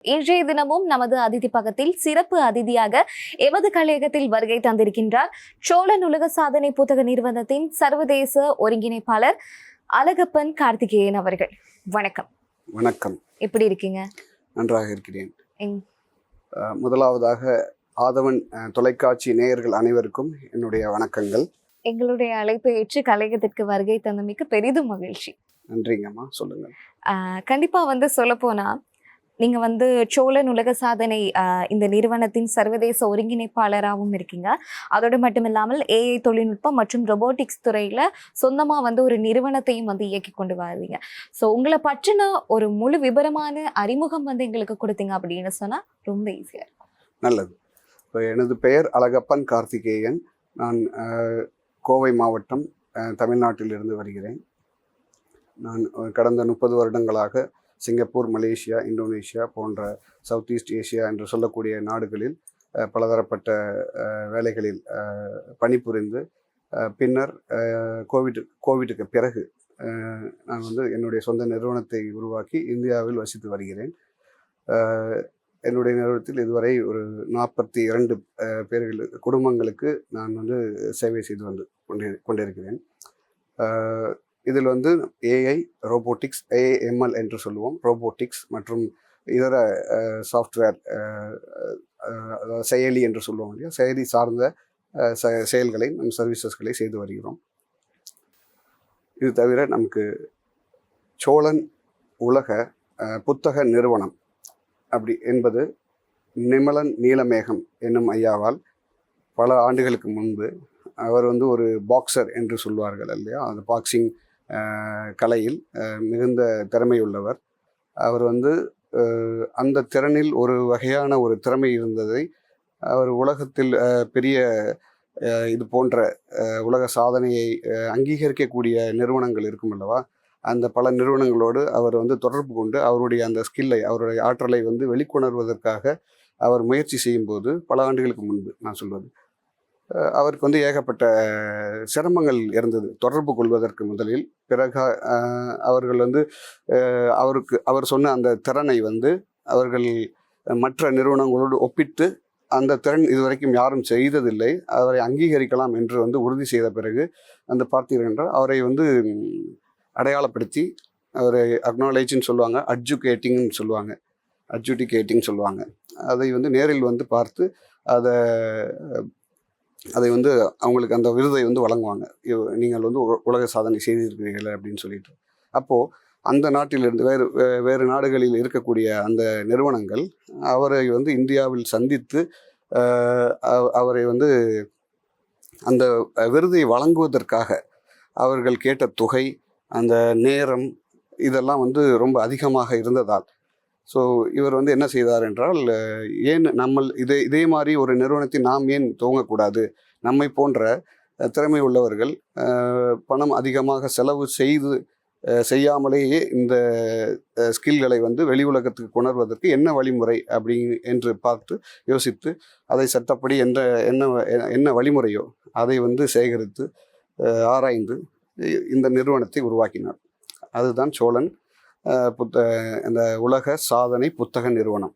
இன்றைய தினமும் நமது அதிதி பக்கத்தில் சிறப்பு அதிதியாக எமது கலையகத்தில் வருகை தந்திருக்கின்றார் சோழ உலக சாதனை புத்தக நிறுவனத்தின் சர்வதேச ஒருங்கிணைப்பாளர் அழகப்பன் கார்த்திகேயன் அவர்கள். வணக்கம். வணக்கம். எப்படி இருக்கீங்க? நன்றாக இருக்கிறேன். முதலாவதாக ஆதவன் தொலைக்காட்சி நேயர்கள் அனைவருக்கும் என்னுடைய வணக்கங்கள். எங்களுடைய அழைப்பை ஏற்று கலையகத்திற்கு வருகை தந்தமைக்கு பெரிதும் மகிழ்ச்சி. நன்றிங்கம்மா. சொல்லுங்கள். கண்டிப்பா சொல்ல போனா நீங்க சோழன் உலக சாதனை இந்த நிறுவனத்தின் சர்வதேச ஒருங்கிணைப்பாளராகவும் இருக்கீங்க. அதோடு மட்டும் இல்லாமல் ஏஐ தொழில்நுட்பம் மற்றும் ரொபோட்டிக்ஸ் துறையில சொந்தமா ஒரு நிறுவனத்தையும் இயக்கி கொண்டு வருவீங்க. ஸோ உங்களை பற்றின ஒரு முழு விபரமான அறிமுகம் எங்களுக்கு கொடுத்தீங்க அப்படின்னு சொன்னா ரொம்ப ஈஸியா இருக்கும். நல்லது. இப்போ எனது பெயர் அழகப்பன் கார்த்திகேயன். நான் கோவை மாவட்டம் தமிழ்நாட்டிலிருந்து வருகிறேன். நான் கடந்த 30 வருடங்களாக சிங்கப்பூர், மலேசியா, இந்தோனேஷியா போன்ற சவுத் ஈஸ்ட் ஏஷியா என்று சொல்லக்கூடிய நாடுகளில் பலதரப்பட்ட வேலைகளில் பணிபுரிந்து பின்னர் கோவிட்டுக்கு பிறகு நான் என்னுடைய சொந்த நிறுவனத்தை உருவாக்கி இந்தியாவில் வசித்து வருகிறேன். என்னுடைய நிறுவனத்தில் இதுவரை ஒரு 42 குடும்பங்களுக்கு நான் சேவை செய்து கொண்டிருக்கிறேன். இதில் ஏஐ, ரோபோட்டிக்ஸ், ஏஐஎம்எல் என்று சொல்லுவோம். ரோபோட்டிக்ஸ் மற்றும் இதர சாஃப்ட்வேர், செயலி என்று சொல்லுவோம் இல்லையா, செயலி சார்ந்த செயல்களை நம் சர்வீசஸ்களை செய்து வருகிறோம். இது தவிர நமக்கு சோழன் உலக புத்தக நிறுவனம் அப்படி என்பது நிமலன் நீலமேகம் என்னும் ஐயாவால் பல ஆண்டுகளுக்கு முன்பு, அவர் ஒரு பாக்ஸர் என்று சொல்வார்கள் இல்லையா, அந்த பாக்ஸிங் கலையில் மிகுந்த திறமையுள்ளவர். அவர் அந்த திறனில் ஒரு வகையான ஒரு திறமை இருந்ததை அவர் உலகத்தில் பெரிய இது போன்ற உலக சாதனையை அங்கீகரிக்கக்கூடிய நிறுவனங்கள் இருக்கும் அல்லவா, அந்த பல நிறுவனங்களோடு அவர் தொடர்பு கொண்டு அவருடைய அந்த ஸ்கில்லை, அவருடைய ஆற்றலை வெளிக்கொணர்வதற்காக அவர் முயற்சி செய்யும்போது பல ஆண்டுகளுக்கு முன்பு நான் சொல்வது, அவருக்கு ஏகப்பட்ட சிரமங்கள் இருந்தது தொடர்பு கொள்வதற்கு முதலில். பிறகு அவர்கள் அவர் சொன்ன அந்த திறனை அவர்கள் மற்ற நிறுவனங்களோடு ஒப்பிட்டு அந்த திறன் இதுவரைக்கும் யாரும் செய்ததில்லை, அவரை அங்கீகரிக்கலாம் என்று உறுதி செய்த பிறகு பார்த்தீர்கள் என்றால் அவரை அடையாளப்படுத்தி அவரை அக்னாலேஜ்னு சொல்லுவாங்க, அட்ஜுகேட்டிங்னு சொல்லுவாங்க, அட்ஜுடிகேட்டிங் சொல்லுவாங்க. அதை நேரில் பார்த்து அதை அவங்களுக்கு அந்த விருதை வழங்குவாங்க. நீங்கள் உலக சாதனை செய்திருக்கிறீர்கள் அப்படின்னு சொல்லிட்டு. அப்போது அந்த நாட்டிலிருந்து வேறு நாடுகளில் இருக்கக்கூடிய அந்த நிறுவனங்கள் அவரை இந்தியாவில் சந்தித்து அவரை அந்த விருதை வழங்குவதற்காக அவர்கள் கேட்ட தொகை, அந்த நேரம் இதெல்லாம் ரொம்ப அதிகமாக இருந்ததால், ஸோ இவர் என்ன செய்தார் என்றால், ஏன் இதே மாதிரி ஒரு நிறுவனத்தை நாம் ஏன் துவங்கக்கூடாது, நம்மை போன்ற திறமை உள்ளவர்கள் பணம் அதிகமாக செலவு செய்யாமலேயே இந்த ஸ்கில்களை வெளி உலகத்துக்கு கொணர்வதற்கு என்ன வழிமுறை என்று பார்த்து யோசித்து அதை சட்டப்படி என்ன வழிமுறையோ அதை சேகரித்து ஆராய்ந்து இந்த நிறுவனத்தை உருவாக்கினார். அதுதான் சோழன் இந்த உலக சாதனை புத்தக நிறுவனம்,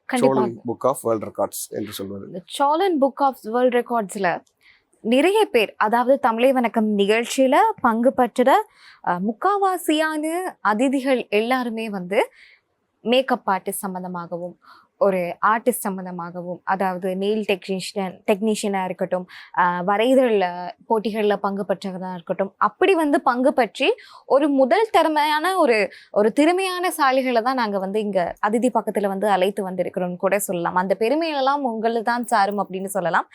Cholan book of world records என்று சொல்வது. சோழன் புக் ஆஃப் வேர்ல்ட் ரெக்கார்ட்ஸ்ல நிறைய பேர், அதாவது தமிழை வணக்கம் நிகழ்ச்சியில பங்கு பெற்ற முக்காவாசியான அதிதிகள் எல்லாருமே மேக்கப் ஆர்டிஸ்ட் சம்பந்தமாகவும் ஒரு ஆர்டிஸ்ட் சம்மந்தமாகவும், அதாவது நெயில் டெக்னீஷியனாக இருக்கட்டும், வரைதல் போட்டிகளில் பங்கு பெற்றதாக இருக்கட்டும், அப்படி பங்கு பற்றி ஒரு முதல் திறமையான ஒரு திறமையான சாலைகளை தான் நாங்கள் இங்கே அதிதி பக்கத்தில் அழைத்து வந்திருக்கிறோம்னு கூட சொல்லலாம். அந்த பெருமையெல்லாம் உங்களுக்கு தான் சாரும் அப்படின்னு சொல்லலாம்.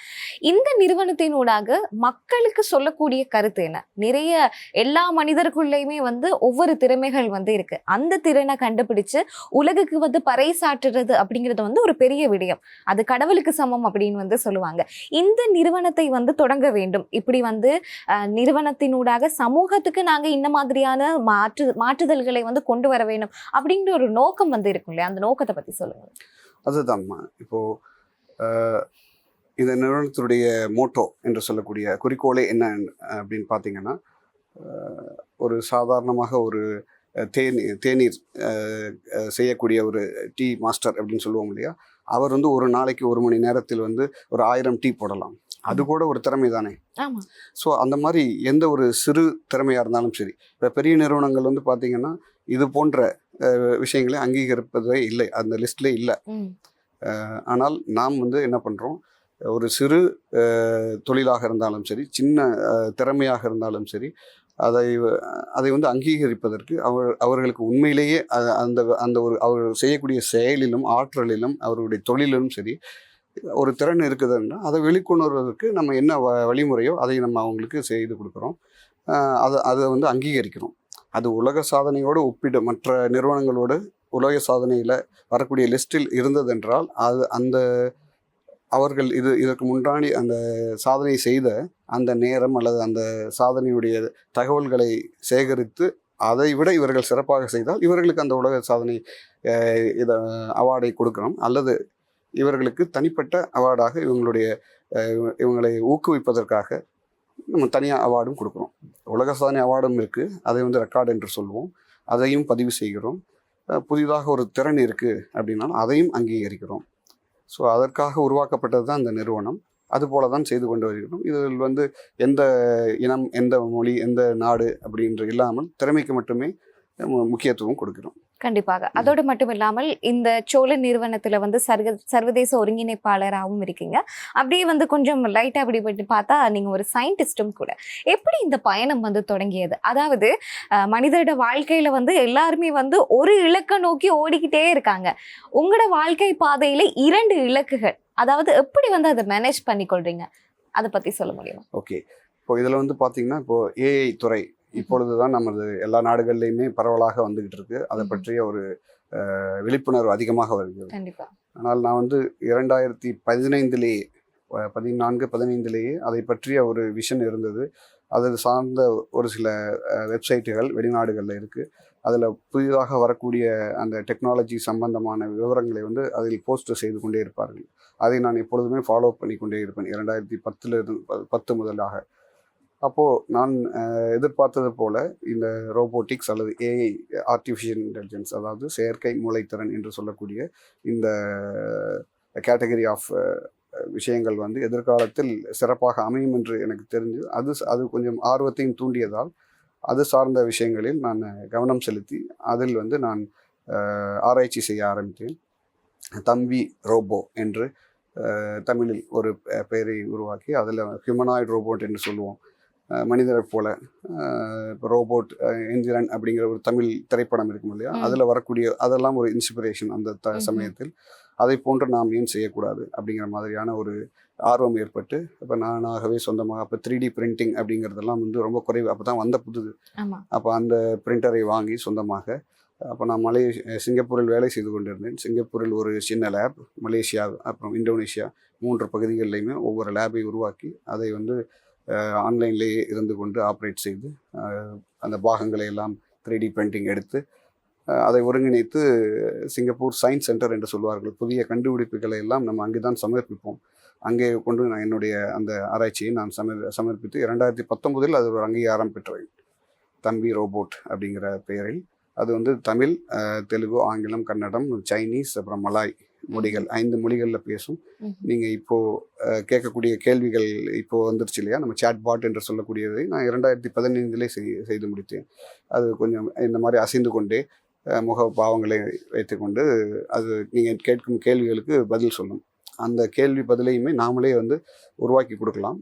இந்த நிறுவனத்தினூடாக மக்களுக்கு சொல்லக்கூடிய கருத்து என்ன? நிறைய எல்லா மனிதருக்குள்ளேயுமே ஒவ்வொரு திறமைகள் இருக்கு. அந்த திறனை கண்டுபிடிச்சு உலகுக்கு பறைசாற்றுறது அப்படிங்கிறது ஒரு பெரிய விடயம். அது கடவுளுக்கு சமம் அப்படின்னு சொல்லுவாங்க. இந்த நிறுவனத்தை தொடங்க வேண்டும், இப்படி நிறுவனத்தினூடாக சமூகத்துக்கு நாங்க இந்த மாதிரியான மாற்றுதல்களை கொண்டு வர வேண்டும் அப்படிங்கிற ஒரு நோக்கம் இருக்கும் இல்லையா, அந்த நோக்கத்தை பத்தி சொல்லுங்க. அதுதான்மா. இப்போ இந்த நிறுவனத்தினுடைய மோட்டோ என்று சொல்லக்கூடிய குறிக்கோளே என்ன அப்படின்னு பார்த்தீங்கன்னா, ஒரு சாதாரணமாக ஒரு தேநீர் செய்யக்கூடிய ஒரு டீ மாஸ்டர் அப்படின்னு சொல்லுவோம் இல்லையா, அவர் வந்து ஒரு நாளைக்கு 1 மணி நேரத்தில் வந்து ஒரு 1000 டீ போடலாம். அது கூட ஒரு திறமை தானே. ஸோ அந்த மாதிரி எந்த ஒரு சிறு திறமையாக இருந்தாலும் சரி, இப்போ பெரிய நிறுவனங்கள் வந்து பார்த்தீங்கன்னா இது போன்ற விஷயங்களை அங்கீகரிப்பதே இல்லை, அந்த லிஸ்ட்லேயே இல்லை. ஆனால் நாம் வந்து என்ன பண்ணுறோம், ஒரு சிறு தொழிலாக இருந்தாலும் சரி, சின்ன திறமையாக இருந்தாலும் சரி, அதை வந்து அங்கீகரிப்பதற்கு அவர்களுக்கு உண்மையிலேயே அந்த அந்த ஒரு அவர் செய்யக்கூடிய செயலிலும் ஆற்றலிலும் அவருடைய தொழிலிலும் சரி ஒரு திறன் இருக்குதுன்னா அதை வெளிக்கொணர்வதற்கு நம்ம என்ன வழிமுறையோ அதை நம்ம அவங்களுக்கு செய்து கொடுக்குறோம். அதை வந்து அங்கீகரிக்கிறோம். அது உலக சாதனையோடு ஒப்பிட மற்ற நிறுவனங்களோடு உலக சாதனையில் வரக்கூடிய லிஸ்டில் இருந்ததென்றால் அந்த அவர்கள் இதற்கு முன்னாடி அந்த சாதனை செய்த அந்த நேரம் அல்லது அந்த சாதனையுடைய தகவல்களை சேகரித்து அதை விட இவர்கள் சிறப்பாக செய்தால் இவர்களுக்கு அந்த உலக சாதனை இதை அவார்டை கொடுக்கணும். அல்லது இவர்களுக்கு தனிப்பட்ட அவார்டாக இவங்களை ஊக்குவிப்பதற்காக நம்ம தனியாக அவார்டும் கொடுக்குறோம். உலக சாதனை அவார்டும் இருக்குது, அதை வந்து ரெக்கார்டு என்று சொல்லுவோம். அதையும் பதிவு செய்கிறோம். புதிதாக ஒரு திறன் இருக்குது அப்படின்னாலும் அதையும் அங்கீகரிக்கிறோம். ஸோ அதற்காக உருவாக்கப்பட்டது தான் இந்த நிறுவனம். அதுபோல தான் செய்து கொண்டு வருகிறோம். இதில் வந்து எந்த இனம், எந்த மொழி, எந்த நாடு அப்படின்ற இல்லாமல் திறமைக்கு மட்டுமே முக்கியத்துவம் கொடுக்கிறோம். கண்டிப்பாக. அதோடு மட்டும் இல்லாமல் இந்த சோழன் நிறுவனத்துல வந்து சர்வதேச ஒருங்கிணைப்பாளராகவும் இருக்கீங்க. அப்படியே வந்து கொஞ்சம் லைட்டா அப்படி போயிட்டு பார்த்தா நீங்க ஒரு சயின்டிஸ்டும் கூட. எப்படி இந்த பயணம் வந்து தொடங்கியது? அதாவது மனிதரோட வாழ்க்கையில வந்து எல்லாருமே வந்து ஒரு இலக்கை நோக்கி ஓடிக்கிட்டே இருக்காங்க. உங்களோட வாழ்க்கை பாதையில 2 இலக்குகள், அதாவது எப்படி வந்து அதை மேனேஜ் பண்ணி கொள்றீங்க, அதை பத்தி சொல்ல முடியுமா? ஓகே, இப்போ இதுல வந்து பாத்தீங்கன்னா இப்போ ஏஐ துறை இப்பொழுதுதான் நமது எல்லா நாடுகள்லையுமே பரவலாக வந்துகிட்டு இருக்கு. அதை பற்றிய ஒரு விழிப்புணர்வு அதிகமாக வருகிறது. ஆனால் நான் வந்து 2015 15 அதை பற்றிய ஒரு விஷன் இருந்தது. அது சார்ந்த ஒரு சில வெப்சைட்டுகள் வெளிநாடுகளில் இருக்குது. அதில் புதிதாக வரக்கூடிய அந்த டெக்னாலஜி சம்பந்தமான விவரங்களை வந்து அதில் போஸ்ட் செய்து கொண்டே இருப்பார்கள். அதை நான் எப்பொழுதுமே ஃபாலோ பண்ணி கொண்டே இருப்பேன் 2010 முதலாக. அப்போது நான் எதிர்பார்த்தது போல் இந்த ரோபோட்டிக்ஸ் அல்லது ஏஐ, ஆர்டிஃபிஷியல் இன்டெலிஜென்ஸ், அதாவது செயற்கை மூளைத்திறன் என்று சொல்லக்கூடிய இந்த கேட்டகரி ஆஃப் விஷயங்கள் வந்து எதிர்காலத்தில் சிறப்பாக அமையும் என்று எனக்கு தெரிஞ்சு அது கொஞ்சம் ஆர்வத்தையும் தூண்டியதால் அது சார்ந்த விஷயங்களில் நான் கவனம் செலுத்தி அதில் வந்து நான் ஆராய்ச்சி செய்ய ஆரம்பித்தேன். தம்பி ரோபோ என்று தமிழில் ஒரு பெயரை உருவாக்கி அதில் ஹியூமனாய்டு ரோபோட் என்று சொல்லுவோம். மனிதரை போல ரோபோட் எந்திரன் அப்படிங்கிற ஒரு தமிழ் திரைப்படம் இருக்கும் இல்லையா, அதில் வரக்கூடிய அதெல்லாம் ஒரு இன்ஸ்பிரேஷன். அந்த சமயத்தில் அதை போன்று நாம் ஏன் செய்யக்கூடாது அப்படிங்கிற மாதிரியான ஒரு ஆர்வம் ஏற்பட்டு இப்போ நானாகவே சொந்தமாக அப்போ 3D பிரிண்டிங் அப்படிங்கிறதெல்லாம் வந்து ரொம்ப குறைவு, அப்போ தான் வந்த புதுது. அப்போ அந்த பிரிண்டரை வாங்கி சொந்தமாக அப்போ நான் சிங்கப்பூரில் வேலை செய்து கொண்டிருந்தேன். சிங்கப்பூரில் ஒரு சின்ன லேப், மலேசியா அப்புறம் இந்தோனேஷியா 3 பகுதிகளிலையுமே ஒவ்வொரு லேபை உருவாக்கி அதை வந்து ஆன்லைன்லேயே இருந்து கொண்டு ஆப்ரேட் செய்து அந்த பாகங்களை எல்லாம் 3D பிரிண்டிங் எடுத்து அதை ஒருங்கிணைத்து சிங்கப்பூர் சயின்ஸ் சென்டர் என்று சொல்வார்கள். புதிய கண்டுபிடிப்புகளை எல்லாம் நம்ம அங்கே தான் சமர்ப்பிப்போம். அங்கே கொண்டு நான் என்னுடைய அந்த ஆராய்ச்சியை நான் சமர்ப்பித்து 2019 அது ஒரு அங்கீகாரம் பெற்றேன். தம்பி ரோபோட் அப்படிங்கிற பெயரில். அது வந்து தமிழ், தெலுங்கு, ஆங்கிலம், கன்னடம், சைனீஸ், அப்புறம் மலாய் மொழிகள் 5 மொழிகளில் பேசும். நீங்கள் இப்போது கேட்கக்கூடிய கேள்விகள் இப்போது வந்துருச்சு இல்லையா, நம்ம சாட்பாட் என்று சொல்லக்கூடியதை நான் 2015 செய்து முடித்தேன். அது கொஞ்சம் இந்த மாதிரி அசைந்து கொண்டே முக பாவங்களை வைத்துக்கொண்டு அது நீங்கள் கேட்கும் கேள்விகளுக்கு பதில் சொல்லும். அந்த கேள்வி பதிலையுமே நாமளே வந்து உருவாக்கி கொடுக்கலாம்,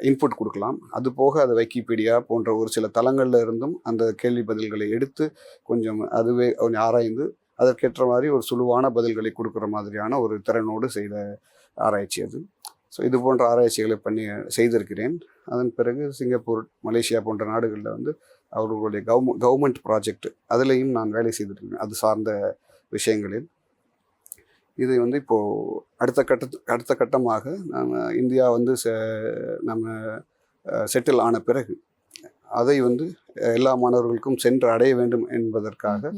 இன்புட் கொடுக்கலாம். அது போக அது விக்கிபீடியா போன்ற ஒரு சில தளங்களில் இருந்தும் அந்த கேள்வி பதில்களை எடுத்து கொஞ்சம் அதுவே கொஞ்சம் ஆராய்ந்து அதற்கேற்ற மாதிரி ஒரு சுழுவான பதில்களை கொடுக்குற மாதிரியான ஒரு திறனோடு செய்த ஆராய்ச்சி அது. ஸோ இது போன்ற ஆராய்ச்சிகளை செய்திருக்கிறேன். அதன் பிறகு சிங்கப்பூர், மலேசியா போன்ற நாடுகளில் வந்து அவர்களுடைய கவர்மெண்ட் ப்ராஜெக்ட் அதுலேயும் நான் வேலை செய்திருக்கேன், அது சார்ந்த விஷயங்களில். இதை வந்து இப்போது அடுத்த கட்டமாக நம்ம இந்தியா வந்து நம்ம செட்டில் ஆன பிறகு அதை வந்து எல்லா மாணவர்களுக்கும் சென்று அடைய வேண்டும் என்பதற்காக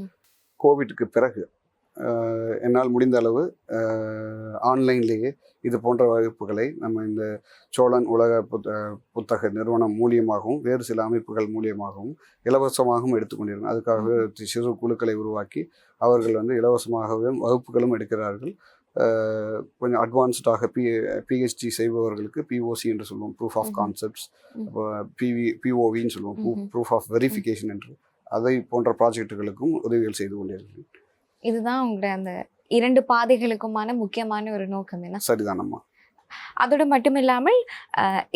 கோவிட்டுக்கு பிறகு என்னால் முடிந்த அளவு ஆன்லைன்லேயே இது போன்ற வகுப்புகளை நம்ம இந்த சோழன் உலக புத்தக நிறுவனம் மூலியமாகவும் வேறு சில அமைப்புகள் மூலியமாகவும் இலவசமாகவும் எடுத்துக்கொண்டிருக்கோம். அதுக்காகவே சிறு குழுக்களை உருவாக்கி அவர்கள் வந்து இலவசமாகவே வகுப்புகளும் எடுக்கிறார்கள். கொஞ்சம் அட்வான்ஸ்டாக பிஹெச்டி செய்பவர்களுக்கு பிஓசி என்று சொல்லுவோம், ப்ரூஃப் ஆஃப் கான்செப்ட்ஸ், பிஓவின்னு சொல்லுவோம், ப்ரூஃப் ஆஃப் வெரிஃபிகேஷன் என்று, அதை போன்ற ப்ராஜெக்டுகளுக்கும் உதவிகள் செய்து கொண்டிருக்கிறேன். இதுதான் உங்களுடைய அந்த 2 பாதைகளுக்குமான முக்கியமான ஒரு நோக்கம் என்ன? சரிதானம்மா. அதோடு மட்டுமில்லாமல்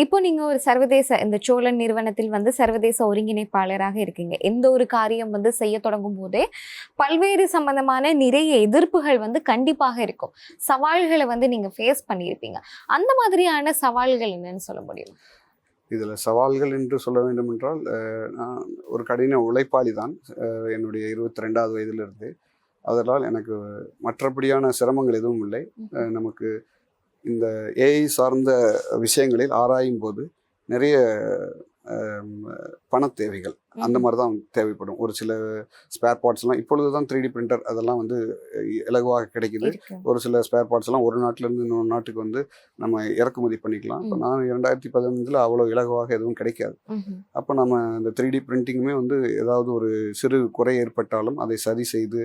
இப்போ நீங்கள் ஒரு சர்வதேச இந்த சோழன் நிறுவனத்தில் வந்து சர்வதேச ஒருங்கிணைப்பாளராக இருக்கீங்க. எந்த ஒரு காரியம் வந்து செய்ய தொடங்கும் போதே பல்வேறு சம்பந்தமான நிறைய எதிர்ப்புகள் வந்து கண்டிப்பாக இருக்கும். சவால்களை வந்து நீங்கள் ஃபேஸ் பண்ணியிருப்பீங்க. அந்த மாதிரியான சவால்கள் என்னன்னு சொல்ல முடியும்? இதில் சவால்கள் என்று சொல்ல வேண்டும் என்றால், நான் ஒரு கடின உழைப்பாளி தான் என்னுடைய 22வது வயதிலிருந்து. அதனால் எனக்கு மற்றபடியான சிரமங்கள் எதுவும் இல்லை. நமக்கு இந்த ஏஐ சார்ந்த விஷயங்களில் ஆராயும் போது நிறைய பண தேவைகள் அந்த மாதிரி தான் தேவைப்படும். ஒரு சில ஸ்பேர் பார்ட்ஸ்லாம் இப்பொழுது தான் 3D பிரிண்டர் அதெல்லாம் வந்து இலகுவாக கிடைக்குது. ஒரு சில ஸ்பேர் பார்ட்ஸ்லாம் ஒரு நாட்டிலேருந்து இன்னொரு நாட்டுக்கு வந்து நம்ம இறக்குமதி பண்ணிக்கலாம். இப்போ நான் 2015 அவ்வளோ இலகுவாக எதுவும் கிடைக்காது. அப்போ நம்ம இந்த 3D பிரிண்டிங்குமே வந்து ஏதாவது ஒரு சிறு குறை ஏற்பட்டாலும் அதை சரி செய்து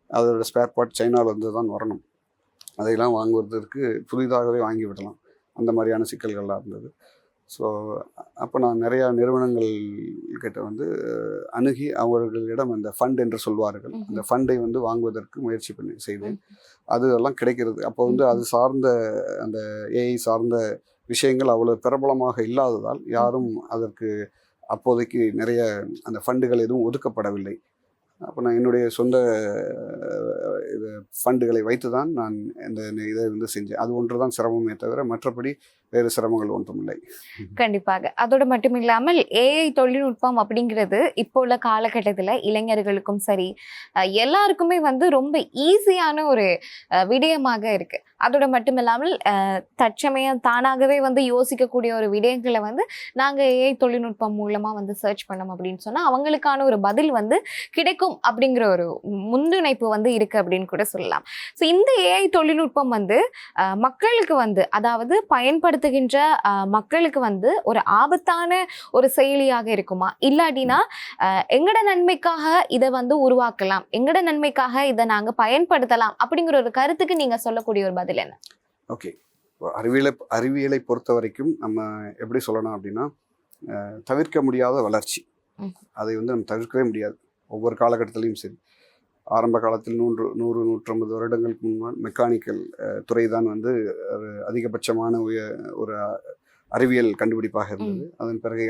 அதோட ஸ்பேர் பார்ட் சைனாவில் வந்து தான் வரணும். அதையெல்லாம் வாங்குவதற்கு புதிதாகவே வாங்கி விடலாம். அந்த மாதிரியான சிக்கல்கள்லாம் இருந்தது. ஸோ அப்போ நான் நிறையா நிறுவனங்கள் கிட்ட வந்து அணுகி அவர்களிடம் அந்த ஃபண்ட் என்று சொல்வார்கள், அந்த ஃபண்டை வந்து வாங்குவதற்கு முயற்சி செய்தேன். அதெல்லாம் கிடைக்கிறது. அப்போ வந்து அது சார்ந்த அந்த ஏஐ சார்ந்த விஷயங்கள் அவ்வளோ பிரபலமாக இல்லாததால் யாரும் அதற்கு அப்போதைக்கு நிறைய அந்த ஃபண்டுகள் எதுவும் ஒதுக்கப்படவில்லை. அப்போ நான் என்னுடைய சொந்த இது ஃபண்டுகளை வைத்து தான் நான் இந்த இதை வந்து செஞ்சேன். அது ஒன்று தான் சிரமமே தவிர மற்றபடி வேறு சிரமங்கள் ஒன்றும் இல்லை. கண்டிப்பாக. அதோடு மட்டும் இல்லாமல் ஏஐ தொழில்நுட்பம் அப்படிங்கிறது இப்போ உள்ள காலகட்டத்தில் இளைஞர்களுக்கும் சரி எல்லாருக்குமே வந்து ரொம்ப ஈஸியான ஒரு விடயமாக இருக்கு. அதோடு மட்டும் இல்லாமல் தற்சமயம் தானாகவே வந்து யோசிக்கக்கூடிய ஒரு விடயங்களை வந்து நாங்கள் ஏஐ தொழில்நுட்பம் மூலமாக வந்து சர்ச் பண்ணோம் அப்படின்னு சொன்னால் அவங்களுக்கான ஒரு பதில் வந்து கிடைக்கும் அப்படிங்கிற ஒரு முன்னிணைப்பு வந்து இருக்கு அப்படின்னு கூட சொல்லலாம். ஸோ இந்த ஏஐ தொழில்நுட்பம் வந்து மக்களுக்கு வந்து அதாவது பயன்படுத்துகின்ற மக்களுக்கு வந்து ஒரு ஆபத்தான ஒரு செயலியாக இருக்குமா, இல்லாட்டினா எங்கட நன்மைக்காக இதை வந்து உருவாக்கலாம், எங்கட நன்மைக்காக இதை நாங்கள் பயன்படுத்தலாம் அப்படிங்கிற ஒரு கருத்துக்கு நீங்கள் சொல்லக்கூடிய ஒரு பதில் என்ன? ஓகே, அறிவியலை பொறுத்த வரைக்கும் நம்ம எப்படி சொல்லணும் அப்படின்னா, தவிர்க்க முடியாத வளர்ச்சி. அதை வந்து நம்ம தவிர்க்கவே முடியாது. ஒவ்வொரு காலகட்டத்திலையும் சரி, ஆரம்ப காலத்தில் 150 வருடங்களுக்கு முன்னால் மெக்கானிக்கல் துறை தான் வந்து அதிகபட்சமான ஒரு அறிவியல் கண்டுபிடிப்பாக இருந்தது. அதன் பிறகு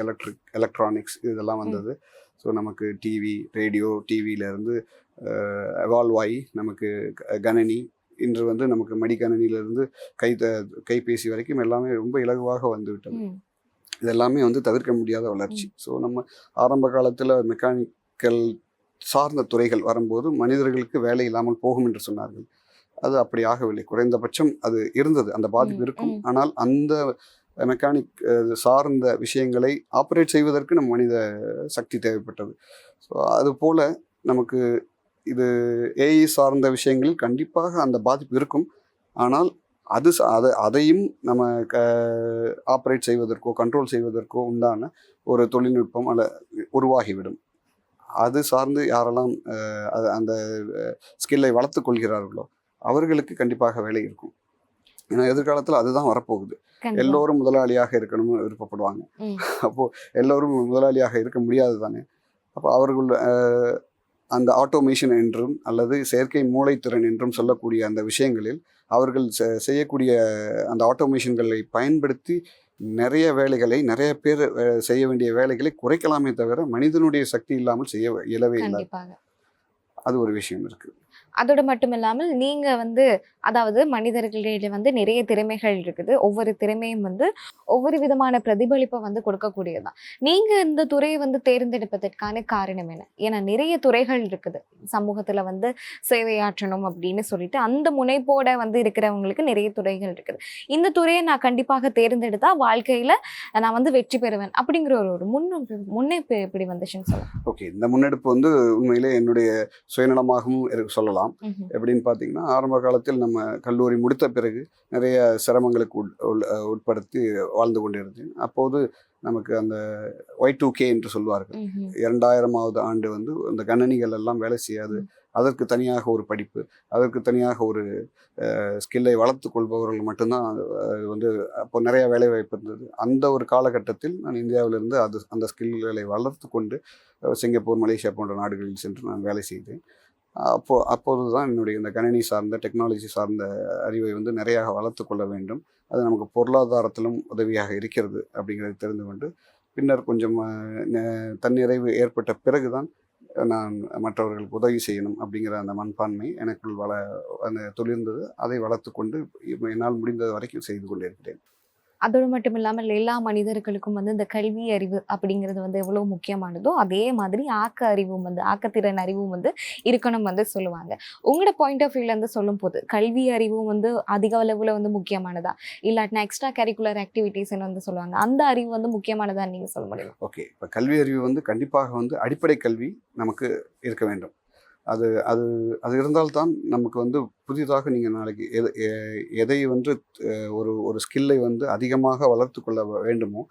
எலக்ட்ரானிக்ஸ் இதெல்லாம் வந்தது. ஸோ நமக்கு டிவி, ரேடியோ, டிவியிலேருந்து எவால்வ் ஆகி நமக்கு கணனி, இன்று வந்து நமக்கு மடிக்கணினியிலேருந்து கைபேசி வரைக்கும் எல்லாமே ரொம்ப இலகுவாக வந்து விட்டது. இதெல்லாமே வந்து தவிர்க்க முடியாத வளர்ச்சி. ஸோ நம்ம ஆரம்ப காலத்தில் மெக்கானிக்கல் சார்ந்த துறைகள் வரும்போது மனிதர்களுக்கு வேலை இல்லாமல் போகும் என்று சொன்னார்கள். அது அப்படி ஆகவில்லை. குறைந்தபட்சம் அது இருந்தது, அந்த பாதிப்பு இருக்கும். ஆனால் அந்த மெக்கானிக் சார்ந்த விஷயங்களை ஆப்ரேட் செய்வதற்கு நம்ம மனித சக்தி தேவைப்பட்டது. ஸோ அதுபோல் நமக்கு இது ஏஐ சார்ந்த விஷயங்களில் கண்டிப்பாக அந்த பாதிப்பு இருக்கும். ஆனால் அதையும் நம்ம ஆப்ரேட் செய்வதற்கோ கண்ட்ரோல் செய்வதற்கோ உண்டான ஒரு தொழில்நுட்பம் உருவாகிவிடும். அது சார்ந்து யாரெல்லாம் அந்த ஸ்கில்லை வளர்த்து கொள்கிறார்களோ அவர்களுக்கு கண்டிப்பாக வேலை இருக்கும். ஏன்னா எதிர்காலத்தில் அதுதான் வரப்போகுது. எல்லோரும் முதலாளியாக இருக்கணும்னு விருப்பப்படுவாங்க. அப்போது எல்லோரும் முதலாளியாக இருக்க முடியாது தானே. அப்போ அவர்கள் அந்த ஆட்டோமேஷன் என்றும் அல்லது செயற்கை மூளைத்திறன் என்றும் சொல்லக்கூடிய அந்த விஷயங்களில் அவர்கள் செய்யக்கூடிய அந்த ஆட்டோமேஷன்களை பயன்படுத்தி நிறைய வேலைகளை, நிறைய பேர் செய்ய வேண்டிய வேலைகளை குறைக்கலாமே தவிர மனிதனுடைய சக்தி இல்லாமல் செய்ய இயலவே இல்லை. அது ஒரு விஷயம் இருக்கு. அதோடு மட்டும் இல்லாமல் நீங்கள் வந்து அதாவது மனிதர்களிடையே வந்து நிறைய திறமைகள் இருக்குது. ஒவ்வொரு திறமையும் வந்து ஒவ்வொரு விதமான பிரதிபலிப்பை வந்து கொடுக்கக்கூடியதுதான். நீங்கள் இந்த துறையை வந்து தேர்ந்தெடுப்பதற்கான காரணம் என்ன? ஏன்னா நிறைய துறைகள் இருக்குது சமூகத்தில் வந்து சேவையாற்றணும் அப்படின்னு சொல்லிட்டு அந்த முனைப்போட வந்து இருக்கிறவங்களுக்கு நிறைய துறைகள் இருக்குது. இந்த துறையை நான் கண்டிப்பாக தேர்ந்தெடுத்தா வாழ்க்கையில் நான் வந்து வெற்றி பெறுவேன் அப்படிங்கிற ஒரு முன்னெடுப்பு எப்படி வந்துச்சுன்னு சொல்லலாம். ஓகே, இந்த முன்னெடுப்பு வந்து உண்மையிலே என்னுடைய சுயநலமாகவும் சொல்லலாம். சொல்லலாம். எப்படின்னு பார்த்தீங்கன்னா, ஆரம்ப காலத்தில் நம்ம கல்லூரி முடித்த பிறகு நிறைய சிரமங்களுக்கு உட்படுத்தி வாழ்ந்து கொண்டிருந்தேன். அப்போது நமக்கு அந்த Y2K என்று சொல்வார்கள். 2000ஆவது ஆண்டு வந்து அந்த கணனிகள் எல்லாம் வேலை செய்யாது. அதற்கு தனியாக ஒரு படிப்பு, அதற்கு தனியாக ஒரு ஸ்கில்லை வளர்த்து கொள்பவர்கள் மட்டும்தான் வந்து அப்போ நிறைய வேலைவாய்ப்பு இருந்தது. அந்த ஒரு காலகட்டத்தில் நான் இந்தியாவிலிருந்து அந்த ஸ்கில்களை வளர்த்து கொண்டு சிங்கப்பூர், மலேசியா போன்ற நாடுகளில் சென்று நான் வேலை செய்தேன். அப்போது தான் என்னுடைய இந்த கணினி சார்ந்த டெக்னாலஜி சார்ந்த அறிவை வந்து நிறையாக வளர்த்து கொள்ள வேண்டும். அது நமக்கு பொருளாதாரத்திலும் உதவியாக இருக்கிறது அப்படிங்கிறதை தெரிந்து கொண்டு பின்னர் கொஞ்சம் தன்னிறைவு ஏற்பட்ட பிறகுதான் நான் மற்றவர்களுக்கு உதவி செய்யணும் அப்படிங்கிற அந்த மனப்பான்மை எனக்குள் அந்த துளிர்ந்தது. அதை வளர்த்து கொண்டு என்னால் முடிந்தது வரைக்கும் செய்து கொண்டிருக்கிறேன். அதோடு மட்டும் இல்லாமல் எல்லா மனிதர்களுக்கும் வந்து இந்த கல்வி அறிவு அப்படிங்கிறது வந்து எவ்வளோ முக்கியமானதோ அதே மாதிரி ஆக்க அறிவும் வந்து ஆக்கத்திறன் அறிவும் வந்து இருக்கணும் வந்து சொல்லுவாங்க. உங்களோட பாயிண்ட் ஆஃப் வியூலேருந்து சொல்லும் போது கல்வி அறிவும் வந்து அதிக அளவில் வந்து முக்கியமானதா, இல்லாட்டினா எக்ஸ்ட்ரா கரிக்குலர் ஆக்டிவிட்டீஸ்ன்னு வந்து சொல்லுவாங்க, அந்த அறிவு வந்து முக்கியமானதான்னு நீங்கள் சொல்ல முடியும்? ஓகே, இப்போ கல்வி அறிவு வந்து கண்டிப்பாக வந்து அடிப்படை கல்வி நமக்கு இருக்க வேண்டும். அது அது அது இருந்தால்தான் நமக்கு வந்து புதிதாக நீங்கள் நாளைக்கு எதை வந்து ஒரு ஸ்கில்லை வந்து அதிகமாக வளர்த்து கொள்ள வேண்டுமோ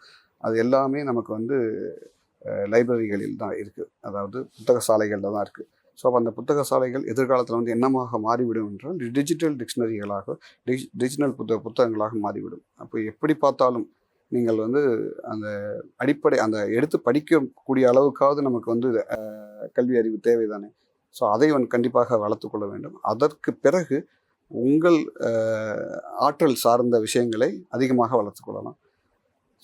அது எல்லாமே நமக்கு வந்து லைப்ரரிகளில் தான் இருக்குது. அதாவது புத்தக சாலைகளில் தான் இருக்குது. ஸோ அப்போ அந்த புத்தக சாலைகள் எதிர்காலத்தில் வந்து என்னமாக மாறிவிடும் என்றால் டிஜிட்டல் டிக்ஷனரிகளாக டிஜிட்டல் புத்தகங்களாக மாறிவிடும். அப்போ எப்படி பார்த்தாலும் நீங்கள் வந்து அந்த அடிப்படை அந்த எடுத்து படிக்கக்கூடிய அளவுக்காவது நமக்கு வந்து கல்வி அறிவு தேவைதானே. ஸோ அதை கண்டிப்பாக வளர்த்து கொள்ள வேண்டும். அதற்கு பிறகு உங்கள் ஆற்றல் சார்ந்த விஷயங்களை அதிகமாக வளர்த்து கொள்ளலாம்.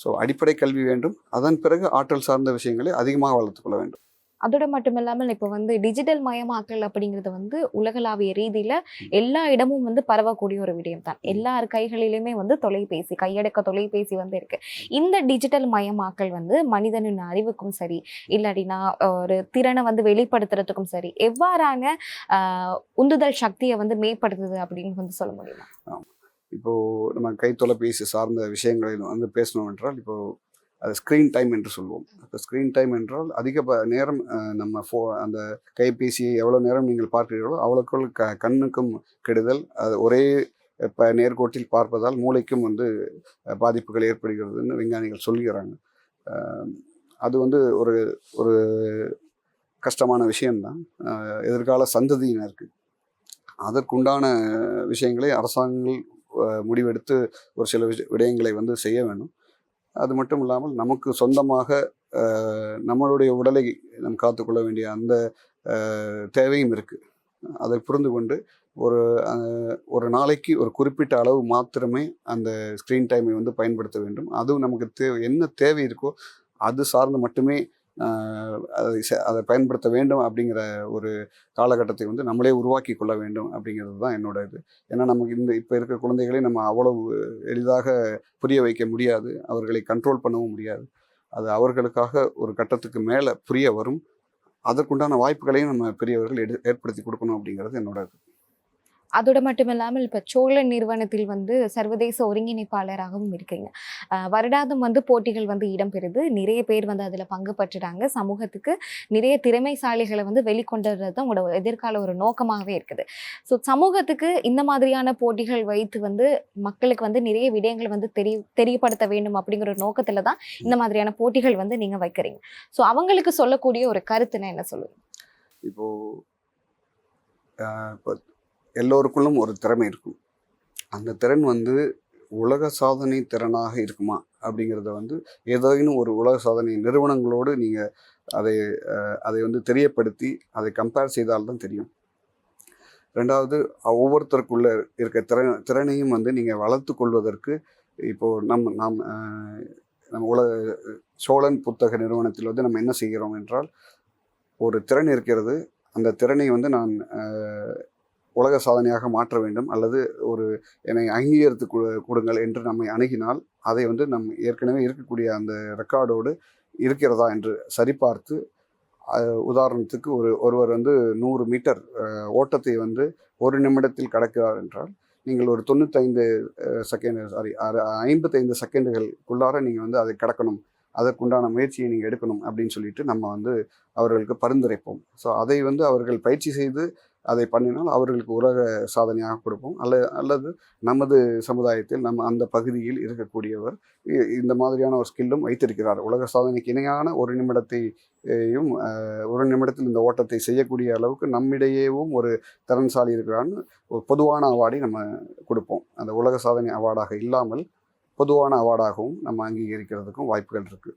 ஸோ அடிப்படை கல்வி வேண்டும், அதன் பிறகு ஆற்றல் சார்ந்த விஷயங்களை அதிகமாக வளர்த்து கொள்ள வேண்டும். அதோட மட்டும் இல்லாமல் இப்போ வந்து டிஜிட்டல் மயமாக்கல் அப்படிங்கிறது வந்து உலகளாவிய ரீதியில எல்லா இடமும் வந்து பரவக்கூடிய ஒரு விடயம் தான். எல்லார் கைகளிலுமே வந்து தொலைபேசி, கையடக்க தொலைபேசி வந்து இருக்கு. இந்த டிஜிட்டல் மயமாக்கல் வந்து மனிதனின் அறிவுக்கும் சரி, இல்லாட்டினா ஒரு திறனை வந்து வெளிப்படுத்துறதுக்கும் சரி, எவ்வாறான உந்துதல் சக்தியை வந்து மேம்படுத்துது அப்படின்னு வந்து சொல்ல முடியுமா? இப்போது நம்ம கை தொலைபேசி சார்ந்த விஷயங்களை வந்து பேசணும் என்றால், இப்போது அது ஸ்க்ரீன் டைம் என்று சொல்வோம். இப்போ ஸ்க்ரீன் டைம் என்றால் அதிக நேரம் நம்ம அந்த கைபேசியை எவ்வளோ நேரம் நீங்கள் பார்க்கிறீர்களோ அவ்வளோக்குள் கண்ணுக்கும் கெடுதல். அது ஒரே இப்போ நேர்கோட்டில் பார்ப்பதால் மூளைக்கும் வந்து பாதிப்புகள் ஏற்படுகிறதுன்னு விஞ்ஞானிகள் சொல்கிறாங்க. அது வந்து ஒரு ஒரு கஷ்டமான விஷயம்தான் எதிர்கால சந்ததியினருக்கு. அதற்குண்டான விஷயங்களை அரசாங்கங்கள் முடிவெடுத்து ஒரு சில விடயங்களை வந்து செய்ய வேண்டும். அது மட்டும் இல்லாமல் நமக்கு சொந்தமாக நம்மளுடைய உடலை நம் காத்துக்கொள்ள வேண்டிய அந்த தேவையும் இருக்குது. அதை புரிந்து கொண்டு ஒரு நாளைக்கு ஒரு குறிப்பிட்ட அளவு மாத்திரமே அந்த ஸ்க்ரீன் டைமை வந்து பயன்படுத்த வேண்டும். அதுவும் நமக்கு என்ன தேவை இருக்கோ அது சார்ந்து மட்டுமே அதை பயன்படுத்த வேண்டும் அப்படிங்கிற ஒரு காலகட்டத்தை வந்து நம்மளே உருவாக்கி கொள்ள வேண்டும் அப்படிங்கிறது தான் என்னோட இது. ஏன்னா நமக்கு இப்போ இருக்க குழந்தைகளை நம்ம அவ்வளவு எளிதாக புரிய வைக்க முடியாது, அவர்களை கண்ட்ரோல் பண்ணவும் முடியாது. அது அவர்களுக்காக ஒரு கட்டத்துக்கு மேலே புரிய வரும். அதற்குண்டான வாய்ப்புகளையும் நம்ம பெரியவர்கள் ஏற்படுத்தி கொடுக்கணும் அப்படிங்கிறது என்னோட இது. அதோட மட்டும் இல்லாமல் இப்போ சோழன் நிறுவனத்தில் வந்து சர்வதேச ஒருங்கிணைப்பாளராகவும் இருக்கீங்க. வருடாந்தம் வந்து போட்டிகள் வந்து இடம்பெறுது. நிறைய பேர் வந்து அதில் பங்கு பற்றுறாங்க. சமூகத்துக்கு நிறைய திறமைசாலிகளை வந்து வெளிக்கொண்டுறது தான் உங்களோட எதிர்கால ஒரு நோக்கமாகவே இருக்குது. ஸோ சமூகத்துக்கு இந்த மாதிரியான போட்டிகள் வைத்து வந்து மக்களுக்கு வந்து நிறைய விடயங்களை வந்து தெரியப்படுத்த வேண்டும் அப்படிங்கிற ஒரு நோக்கத்தில் தான் இந்த மாதிரியான போட்டிகள் வந்து நீங்கள் வைக்கிறீங்க. ஸோ அவங்களுக்கு சொல்லக்கூடிய ஒரு கருத்துன்னா என்ன சொல்லுங்க? இப்போ எல்லோருக்குள்ளும் ஒரு திறமை இருக்கும். அந்த திறன் வந்து உலக சாதனை திறனாக இருக்குமா அப்படிங்கிறத வந்து ஏதேனும் ஒரு உலக சாதனை நிறுவனங்களோடு நீங்கள் அதை வந்து தெரியப்படுத்தி அதை கம்பேர் செய்தால்தான் தெரியும். ரெண்டாவது, ஒவ்வொருத்தருக்குள்ள இருக்க திறனையும் வந்து நீங்கள் வளர்த்து கொள்வதற்கு இப்போது நம்ம சோழன் புத்தக நிறுவனத்தில் வந்து நம்ம என்ன செய்கிறோம் என்றால், ஒரு திறன் இருக்கிறது, அந்த திறனை வந்து நான் உலக சாதனையாக மாற்ற வேண்டும் அல்லது என்னை அங்கீகரித்து கொடுங்கள் என்று நம்மை அணுகினால் அதை வந்து ஏற்கனவே இருக்கக்கூடிய அந்த ரெக்கார்டோடு இருக்கிறதா என்று சரிபார்த்து, உதாரணத்துக்கு ஒருவர் வந்து 100 மீட்டர் ஓட்டத்தை வந்து 1 நிமிடத்தில் கடக்கிறார் என்றால், நீங்கள் ஒரு 55 செகண்டுகளுக்குள்ளார நீங்கள் வந்து அதை கடக்கணும் அதற்குண்டான முயற்சியை நீங்கள் எடுக்கணும் அப்படின்னு சொல்லிட்டு நம்ம வந்து அவர்களுக்கு பரிந்துரைப்போம். ஸோ அதை வந்து அவர்கள் பயிற்சி செய்து அதை பண்ணினால் அவர்களுக்கு உலக சாதனையாக கொடுப்போம். அல்லது நமது சமுதாயத்தில் நம்ம அந்த பகுதியில் இருக்கக்கூடியவர் இந்த மாதிரியான ஒரு ஸ்கில்லும் வைத்திருக்கிறார், உலக சாதனைக்கு இணையான ஒரு நிமிடத்தில் இந்த ஓட்டத்தை செய்யக்கூடிய அளவுக்கு நம்மிடையேவும் ஒரு திறன்சாலி இருக்கிறான்னு ஒரு பொதுவான அவார்டை நம்ம கொடுப்போம். அந்த உலக சாதனை அவார்டாக இல்லாமல் பொதுவான அவார்டாகவும் நம்ம அங்கீகரிக்கிறதுக்கும் வாய்ப்புகள் இருக்குது.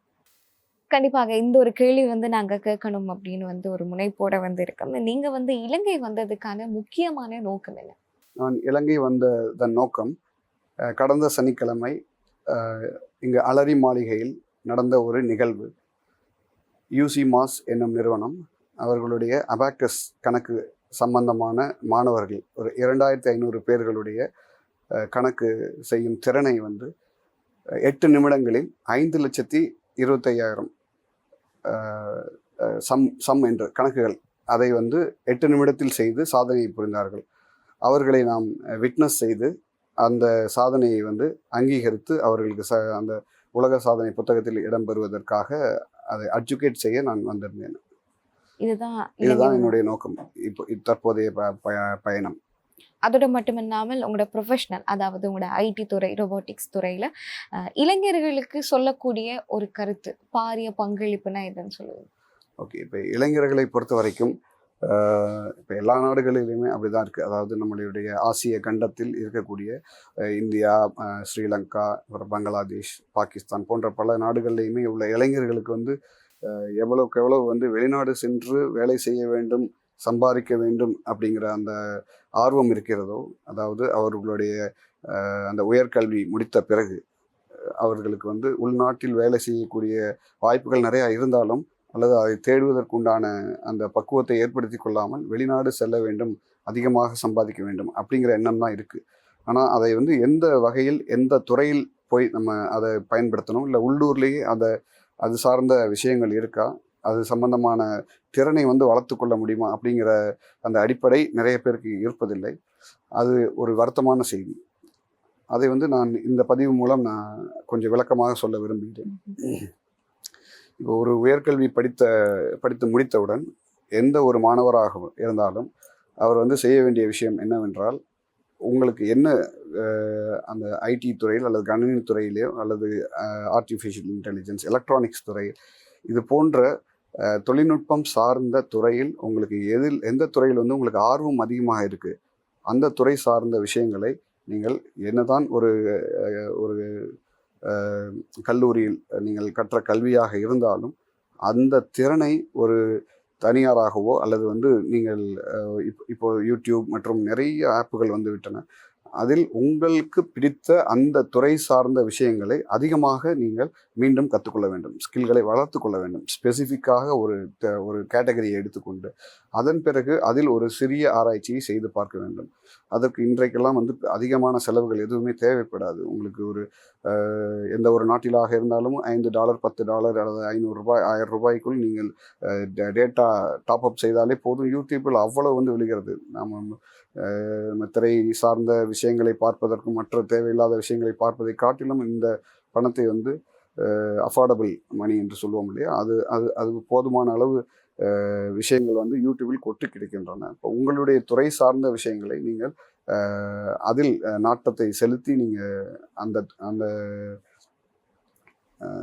கண்டிப்பாக இந்த ஒரு கேள்வி வந்து நாங்க கேட்கணும் அப்படின்னு வந்து ஒரு முனைப்போட வந்து இருக்கோம். நீங்க வந்து இலங்கை வந்ததுக்கான முக்கியமான நோக்கம் என்ன? நான் இலங்கை வந்ததன் நோக்கம் கடந்த சனிக்கிழமை இங்கு அலரி மாளிகையில் நடந்த ஒரு நிகழ்வு. யூசி மாஸ் என்னும் நிறுவனம் அவர்களுடைய அபாக்கஸ் கணக்கு சம்பந்தமான மாணவர்கள் ஒரு 2500 பேர்களுடைய கணக்கு செய்யும் திறனை வந்து 8 நிமிடங்களில் 5,25,000 சம் என்ற கணக்குகள் அதை வந்து 8 நிமிடத்தில் செய்து சாதனையை புரிந்தார்கள். அவர்களை நாம் விட்னஸ் செய்து அந்த சாதனையை வந்து அங்கீகரித்து அவர்களுக்கு அந்த உலக சாதனை புத்தகத்தில் இடம்பெறுவதற்காக அதை அட்ஜுகேட் செய்ய நான் வந்திருந்தேன். இதுதான் என்னுடைய நோக்கம் இப்போ தற்போதைய பயணம். அதோட மட்டுமில்லாமல் உங்களோட ப்ரொஃபஷனல், அதாவது உங்களோட ஐடி துறை, ரோபோட்டிக்ஸ் துறையில் இளைஞர்களுக்கு சொல்லக்கூடிய ஒரு கருத்து, பாரிய பங்களிப்புனா எதுன்னு சொல்லுவீங்க? ஓகே, இப்போ இளைஞர்களை பொறுத்த வரைக்கும் இப்போ எல்லா நாடுகளிலுமே அப்படி தான் இருக்குது. அதாவது நம்மளுடைய ஆசிய கண்டத்தில் இருக்கக்கூடிய இந்தியா, ஸ்ரீலங்கா, அப்புறம் பங்களாதேஷ், பாகிஸ்தான் போன்ற பல நாடுகள்லையுமே உள்ள இளைஞர்களுக்கு வந்து எவ்வளவுக்கு எவ்வளவு வந்து வெளிநாடு சென்று வேலை செய்ய வேண்டும், சம்பாதிக்க வேண்டும் அப்படிங்கிற அந்த ஆர்வம் இருக்கிறதோ, அதாவது அவர்களுடைய அந்த உயர்கல்வி முடித்த பிறகு அவர்களுக்கு வந்து உள்நாட்டில் வேலை செய்யக்கூடிய வாய்ப்புகள் நிறையா இருந்தாலும் அல்லது அதை தேடுவதற்குண்டான அந்த பக்குவத்தை ஏற்படுத்தி கொள்ளாமல் வெளிநாடு செல்ல வேண்டும், அதிகமாக சம்பாதிக்க வேண்டும் அப்படிங்கிற எண்ணம் தான் இருக்குது. ஆனால் அதை வந்து எந்த வகையில் எந்த துறையில் போய் நம்ம அதை பயன்படுத்தணும், இல்லை உள்ளூர்லேயே அது சார்ந்த விஷயங்கள் இருக்கா, அது சம்பந்தமான திறனை வந்து வளர்த்து கொள்ள முடியுமா அப்படிங்கிற அந்த அடிப்படை நிறைய பேருக்கு இருப்பதில்லை. அது ஒரு வருத்தமான செய்தி. அதை வந்து நான் இந்த பதிவு மூலம் நான் கொஞ்சம் விளக்கமாக சொல்ல விரும்புகிறேன். இப்போ ஒரு உயர்கல்வி படித்து முடித்தவுடன் எந்த ஒரு மாணவராக இருந்தாலும் அவர் வந்து செய்ய வேண்டிய விஷயம் என்னவென்றால், உங்களுக்கு என்ன அந்த ஐடி துறையில் அல்லது கணினி துறையிலேயோ அல்லது ஆர்டிஃபிஷியல் இன்டெலிஜென்ஸ், எலக்ட்ரானிக்ஸ் துறை, இது போன்ற தொழில்நுட்பம் சார்ந்த துறையில் உங்களுக்கு எந்த துறையில் வந்து உங்களுக்கு ஆர்வம் அதிகமாக இருக்குது, அந்த துறை சார்ந்த விஷயங்களை நீங்கள் என்னதான் ஒரு கல்லூரியில் நீங்கள் கற்ற கல்வியாக இருந்தாலும் அந்த திறனை ஒரு தனியாராகவோ அல்லது வந்து நீங்கள் இப்போ யூடியூப் மற்றும் நிறைய ஆப்புகள் வந்து விட்டன, அதில் உங்களுக்கு பிடித்த அந்த துறை சார்ந்த விஷயங்களை அதிகமாக நீங்கள் மீண்டும் கற்றுக்கொள்ள வேண்டும், ஸ்கில்களை வளர்த்து கொள்ள வேண்டும். ஸ்பெசிஃபிக்காக ஒரு கேட்டகரியை எடுத்துக்கொண்டு அதன் பிறகு அதில் ஒரு சிறிய ஆராய்ச்சியை செய்து பார்க்க வேண்டும். அதற்கு இன்றைக்கெல்லாம் வந்து அதிகமான செலவுகள் எதுவுமே தேவைப்படாது. உங்களுக்கு எந்த ஒரு நாட்டிலாக இருந்தாலும் $5, $10 அல்லது $500, $1000 நீங்கள் டேட்டா டாப் அப் செய்தாலே போதும். யூடியூப்பில் அவ்வளோ வந்து விழுகிறது. நம்ம திரை சார்ந்த விஷயங்களை பார்ப்பதற்கும் மற்ற தேவையில்லாத விஷயங்களை பார்ப்பதை காட்டிலும் இந்த பணத்தை வந்து அஃபோர்டபுள் மணி என்று சொல்லுவோம் இல்லையா, அது போதுமான அளவு விஷயங்கள் வந்து யூடியூபில் கொட்டி கிடைக்கின்றன. இப்போ உங்களுடைய துறை சார்ந்த விஷயங்களை நீங்கள் அதில் நாட்டத்தை செலுத்தி நீங்கள் அந்த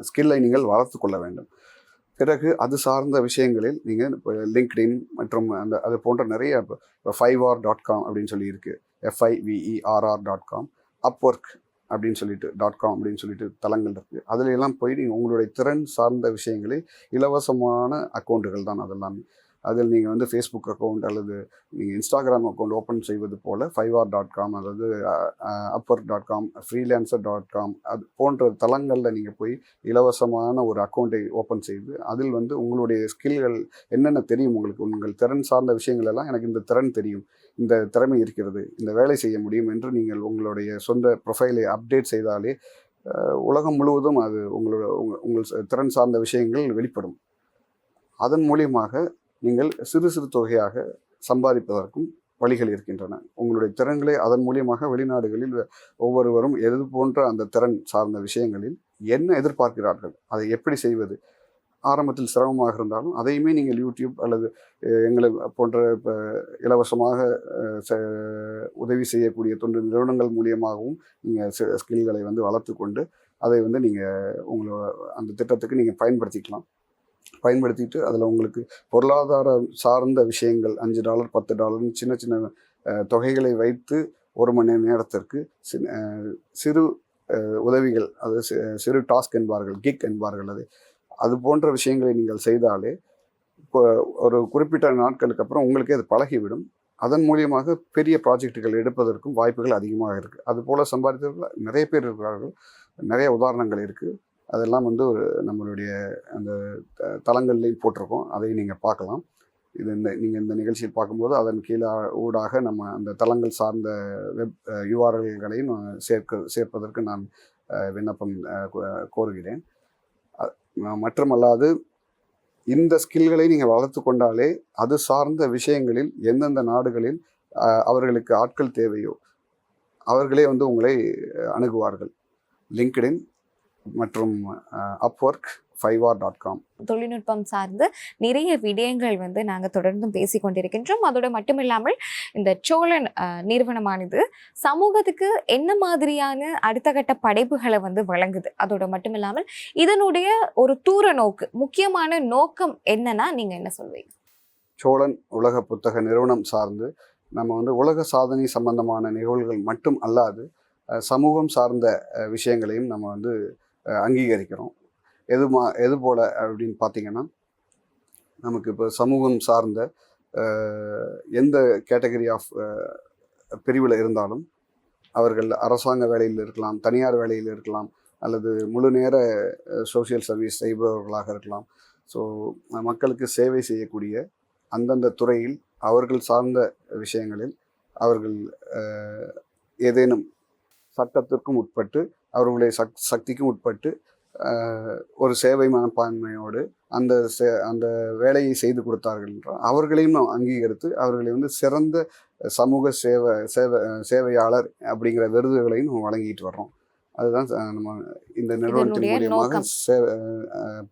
ஸ்கில்லை நீங்கள் வளர்த்து கொள்ள வேண்டும். பிறகு அது சார்ந்த விஷயங்களில் நீங்கள் இப்போ லிங்க்டின் மற்றும் அது போன்ற நிறைய இப்போ fiverr.com அப்படின்னு சொல்லி இருக்குது, fiverr.com, upwork அப்படின்னு சொல்லிட்டு .com அப்படின்னு சொல்லிட்டு தளங்கள் இருக்குது. அதில் எல்லாம் போய் நீங்கள் உங்களுடைய திறன் சார்ந்த விஷயங்களை இலவசமான அக்கௌண்ட்டுகள் தான் அதெல்லாமே. அதில் நீங்கள் வந்து ஃபேஸ்புக் அக்கௌண்ட் அல்லது நீங்கள் இன்ஸ்டாகிராம் அக்கௌண்ட் ஓப்பன் செய்வது போல் fiverr.com அல்லது upwork.com, freelancer.com அது போன்ற தளங்களில் நீங்கள் போய் இலவசமான ஒரு அக்கௌண்ட்டை ஓப்பன் செய்து அதில் வந்து உங்களுடைய ஸ்கில்கள் என்னென்ன தெரியும், உங்களுக்கு உங்கள் திறன் சார்ந்த விஷயங்கள் எல்லாம், எனக்கு இந்த திறன் தெரியும், இந்த திறமை இருக்கிறது, இந்த வேலை செய்ய முடியும் என்று நீங்கள் உங்களுடைய சொந்த ப்ரொஃபைலை அப்டேட் செய்தாலே உலகம் முழுவதும் அது உங்கள் திறன் சார்ந்த விஷயங்கள் வெளிப்படும். அதன் மூலியமாக நீங்கள் சிறு சிறு தொகையாக சம்பாதிப்பதற்கும் வழிகள் இருக்கின்றன. உங்களுடைய திறன்களை அதன் மூலியமாக வெளிநாடுகளில் ஒவ்வொருவரும் எது போன்ற அந்த திறன் சார்ந்த விஷயங்களில் என்ன எதிர்பார்க்கிறார்கள், அதை எப்படி செய்வது. ஆரம்பத்தில் சிரமமாக இருந்தாலும் அதையுமே நீங்கள் யூடியூப் அல்லது எங்களை போன்ற இப்போ இலவசமாக உதவி செய்யக்கூடிய தொண்டு நிறுவனங்கள் மூலியமாகவும் நீங்கள் ஸ்கில்களை வந்து வளர்த்து கொண்டு அதை வந்து நீங்கள் உங்களோட அந்த திட்டத்துக்கு நீங்கள் பயன்படுத்திக்கலாம். பயன்படுத்திட்டு அதில் உங்களுக்கு பொருளாதாரம் சார்ந்த விஷயங்கள் $5 $10 சின்ன சின்ன தொகைகளை வைத்து 1 மணி நேரத்திற்கு சிறு உதவிகள், அது சிறு டாஸ்க் என்பார்கள், கிக் என்பார்கள். அது போன்ற விஷயங்களை நீங்கள் செய்தாலே இப்போ ஒரு குறிப்பிட்ட நாட்களுக்கு அப்புறம் உங்களுக்கே அது பழகிவிடும். அதன் மூலியமாக பெரிய ப்ராஜெக்டுகள் எடுப்பதற்கும் வாய்ப்புகள் அதிகமாக இருக்குது. அதுபோல் சம்பாதித்தவர்கள் நிறைய பேர் இருக்கிறார்கள், நிறைய உதாரணங்கள் இருக்குது. அதெல்லாம் வந்து ஒரு நம்மளுடைய அந்த தளங்கள்லையும் போட்டிருக்கோம், அதையும் நீங்கள் பார்க்கலாம். நீங்கள் இந்த நிகழ்ச்சியில் பார்க்கும்போது அதன் கீழே ஊடாக நம்ம அந்த தளங்கள் சார்ந்த வெப் URLகளையும் சேர்ப்பதற்கு நான் விண்ணப்பம் கோருகிறேன். மற்றுமல்லாது இந்த ஸ்கில்களை நீங்கள் வளர்த்து கொண்டாலே அது சார்ந்த விஷயங்களில் எந்தெந்த நாடுகளில் அவர்களுக்கு ஆட்கள் தேவையோ அவர்களே வந்து உங்களை அணுகுவார்கள். லிங்க்டின் மற்றும் Upwork, fiverr.com. தொழில்நுட்பம் சார்ந்து நிறைய விடயங்கள் வந்து நாங்கள் தொடர்ந்தும் பேசிக்கொண்டிருக்கின்றோம். அதோட மட்டுமில்லாமல் இந்த சோழன் நிறுவனமானது சமூகத்துக்கு என்ன மாதிரியான அடுத்த கட்ட படைப்புகளை வந்து வழங்குது, அதோட மட்டுமில்லாமல் இதனுடைய ஒரு தூர நோக்கு, முக்கியமான நோக்கம் என்னன்னா நீங்க என்ன சொல்வீங்க? சோழன் உலக புத்தக நிறுவனம் சார்ந்து நம்ம வந்து உலக சாதனை சம்பந்தமான நிகழ்வுகள் மட்டும் அல்லாது சமூகம் சார்ந்த விஷயங்களையும் நம்ம வந்து அங்கீகரிக்கிறோம். எது போல் அப்படின்னு பார்த்தீங்கன்னா, நமக்கு இப்போ சமூகம் சார்ந்த எந்த கேட்டகரி ஆஃப் பிரிவில் இருந்தாலும் அவர்கள் அரசாங்க வேலையில் இருக்கலாம், தனியார் வேலையில் இருக்கலாம், அல்லது முழு நேர சோஷியல் சர்வீஸ் செய்பவர்களாக இருக்கலாம். ஸோ மக்களுக்கு சேவை செய்யக்கூடிய அந்தந்த துறையில் அவர்கள் சார்ந்த விஷயங்களில் அவர்கள் ஏதேனும் சட்டத்திற்கும் உட்பட்டு அவர்களுடைய சக்திக்கும் உட்பட்டு ஒரு சேவை மனப்பான்மையோடு அந்த வேலையை செய்து கொடுத்தார்கள் என்றால் அவர்களையும் நாம் அங்கீகரித்து அவர்களை வந்து சிறந்த சமூக சேவையாளர் அப்படிங்கிற விருதுகளையும் நம்ம வழங்கிட்டு வர்றோம். அதுதான் நம்ம இந்த நிறுவனத்தின் மூலியமாக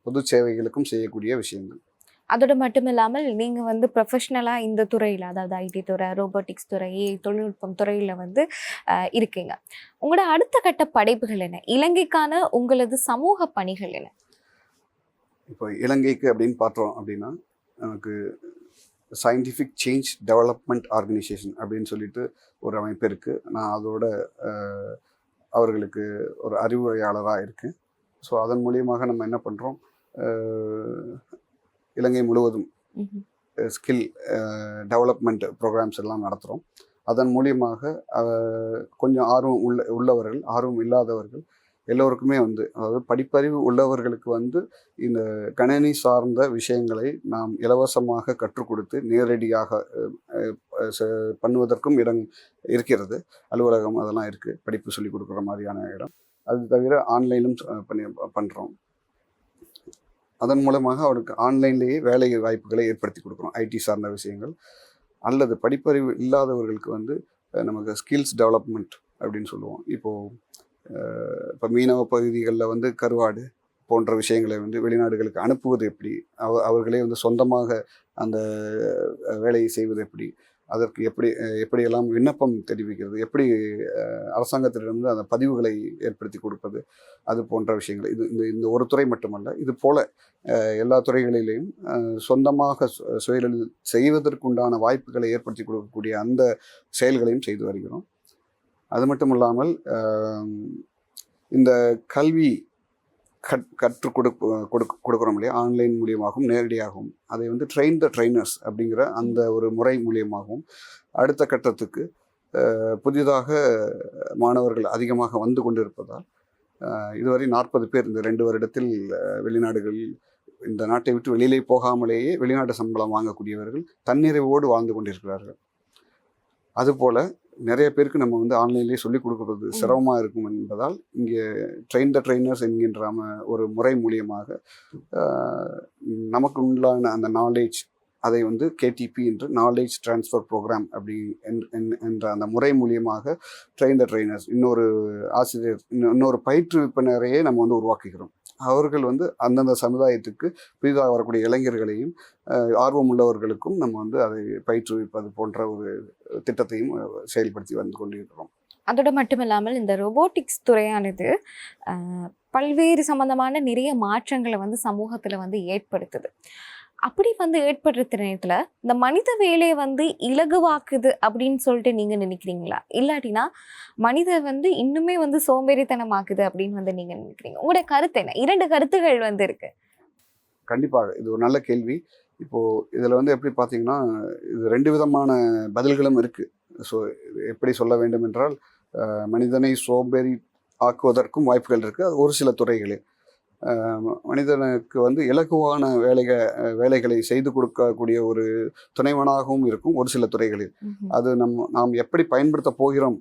பொது சேவைகளுக்கும் செய்யக்கூடிய விஷயங்கள். அதோட மட்டும் இல்லாமல் நீங்கள் வந்து ப்ரொஃபஷ்னலாக இந்த துறையில், அதாவது ஐடி துறை, ரோபோட்டிக்ஸ் துறை, தொழில்நுட்பம் துறையில் வந்து இருக்கீங்க. உங்களோட அடுத்த கட்ட படைப்புகள் என்ன? இலங்கைக்கான உங்களது சமூக பணிகள் என்ன? இப்போ இலங்கைக்கு அப்படின்னு பார்த்தோம் அப்படின்னா, நமக்கு சயின்டிஃபிக் சேஞ்ச் டெவலப்மெண்ட் ஆர்கனைசேஷன் அப்படின்னு சொல்லிட்டு ஒரு அமைப்பு இருக்குது. நான் அதோட அவர்களுக்கு ஒரு அறிவுரையாளராக இருக்கேன். ஸோ அதன் மூலியமாக நம்ம என்ன பண்ணுறோம், இலங்கை முழுவதும் ஸ்கில் டெவலப்மெண்ட் ப்ரோக்ராம்ஸ் எல்லாம் நடத்துகிறோம். அதன் மூலியமாக கொஞ்சம் ஆர்வம் உள்ளவர்கள், ஆர்வம் இல்லாதவர்கள் எல்லோருக்குமே வந்து, அதாவது படிப்பறிவு உள்ளவர்களுக்கு வந்து இந்த கணினி சார்ந்த விஷயங்களை நாம் இலவசமாக கற்றுக் கொடுத்து நேரடியாக பண்ணுவதற்கும் இடம் இருக்கிறது. அலுவலகம் அதெல்லாம் இருக்குது, படிப்பு சொல்லிக் கொடுக்குற மாதிரியான இடம். அது தவிர ஆன்லைனும் பண்ணுறோம். அதன் மூலமாக அவருக்கு ஆன்லைன்லேயே வேலை வாய்ப்புகளை ஏற்படுத்தி கொடுக்குறோம், ஐடி சார்ந்த விஷயங்கள். அல்லது படிப்பறிவு இல்லாதவர்களுக்கு வந்து நமக்கு ஸ்கில்ஸ் டெவலப்மெண்ட் அப்படின்னு சொல்லுவோம். இப்போ மீனவ பகுதிகளில் வந்து கருவாடு போன்ற விஷயங்களை வந்து வெளிநாடுகளுக்கு அனுப்புவது எப்படி, அவர்களே வந்து சொந்தமாக அந்த வேலையை செய்வது எப்படி, அதற்கு எப்படியெல்லாம் விண்ணப்பம் தெரிவிக்கிறது, எப்படி அரசாங்கத்திலிருந்து அந்த பதிவுகளை ஏற்படுத்தி கொடுப்பது, அது போன்ற விஷயங்கள். இந்த ஒரு துறை மட்டுமல்ல, இது போல எல்லா துறைகளிலேயும் சொந்தமாக சுயதொழில் செய்வதற்குண்டான வாய்ப்புகளை ஏற்படுத்தி கொடுக்கக்கூடிய அந்த செயல்களையும் செய்து வருகிறோம். அது மட்டும் இல்லாமல் இந்த கல்வி கற்றுக் கொடுக்குறோம் இல்லையா, ஆன்லைன் மூலியமாகவும் நேரடியாகவும், அதை வந்து ட்ரெயின் த ட்ரெயினர்ஸ் அப்படிங்கிற அந்த ஒரு முறை மூலியமாகவும் அடுத்த கட்டத்துக்கு புதிதாக மாணவர்கள் அதிகமாக வந்து கொண்டிருப்பதால் இதுவரை 40 பேர் இந்த 2 வருடத்தில் வெளிநாடுகளில், இந்த நாட்டை விட்டு வெளியிலே போகாமலேயே வெளிநாட்டு சம்பளம் வாங்கக்கூடியவர்கள் தன்னிறைவோடு வாழ்ந்து கொண்டிருக்கிறார்கள். அதுபோல் நிறைய பேருக்கு நம்ம வந்து ஆன்லைன்லேயே சொல்லிக் கொடுக்குறது சிரமமாக இருக்கும் என்பதால் இங்கே ட்ரெயின் த ட்ரெயினர்ஸ் என்கின்ற ஒரு முறை மூலியமாக நமக்கு உண்டான அந்த நாலேஜ் அதை வந்து கேடிபி என்று நாலேஜ் ட்ரான்ஸ்ஃபர் ப்ரோக்ராம் அப்படி என்ற அந்த முறை மூலியமாக ட்ரெயின் த ட்ரெயினர்ஸ், இன்னொரு ஆசிரியர், இன்னொரு பயிற்றுவிப்பினரையே நம்ம வந்து உருவாக்குகிறோம். அவர்கள் வந்து அந்தந்த சமுதாயத்துக்கு புதிதாக வரக்கூடிய இளைஞர்களையும் ஆர்வம் உள்ளவர்களுக்கும் நம்ம வந்து அதை பயிற்றுவிப்பது போன்ற ஒரு திட்டத்தையும் செயல்படுத்தி வந்து கொண்டிருக்கிறோம். அதோட மட்டும் இல்லாமல் இந்த ரோபோட்டிக்ஸ் துறையானது பல்வேறு சம்பந்தமான நிறைய மாற்றங்களை வந்து சமூகத்துல வந்து ஏற்படுத்துது. அப்படி வந்து ஏற்படுற நேரத்துல இந்த மனித வேலையை வந்து இலகுவாக்குது அப்படின்னு சொல்லிட்டு நீங்க நினைக்கிறீங்களா, இல்லாட்டினா மனித வந்து இன்னுமே வந்து சோம்பேறித்தனமாக்குது அப்படின்னு வந்து நீங்க நினைக்கிறீங்க? உங்களுடைய கருத்து என்ன? 2 கருத்துகள் வந்து இருக்கு. கண்டிப்பாக இது ஒரு நல்ல கேள்வி. இப்போ இதுல வந்து எப்படி பார்த்தீங்கன்னா, இது 2 விதமான பதில்களும் இருக்கு. ஸோ எப்படி சொல்ல வேண்டும் என்றால், மனிதனை சோம்பேறி ஆக்குவதற்கும் வாய்ப்புகள் இருக்கு. அது ஒரு சில துறைகளில் மனிதனுக்கு வந்து இலகுவான வேலைகளை செய்து கொடுக்கக்கூடிய ஒரு துணைவனாகவும் இருக்கும் ஒரு சில துறைகளில். அது நாம் எப்படி பயன்படுத்த போகிறோம்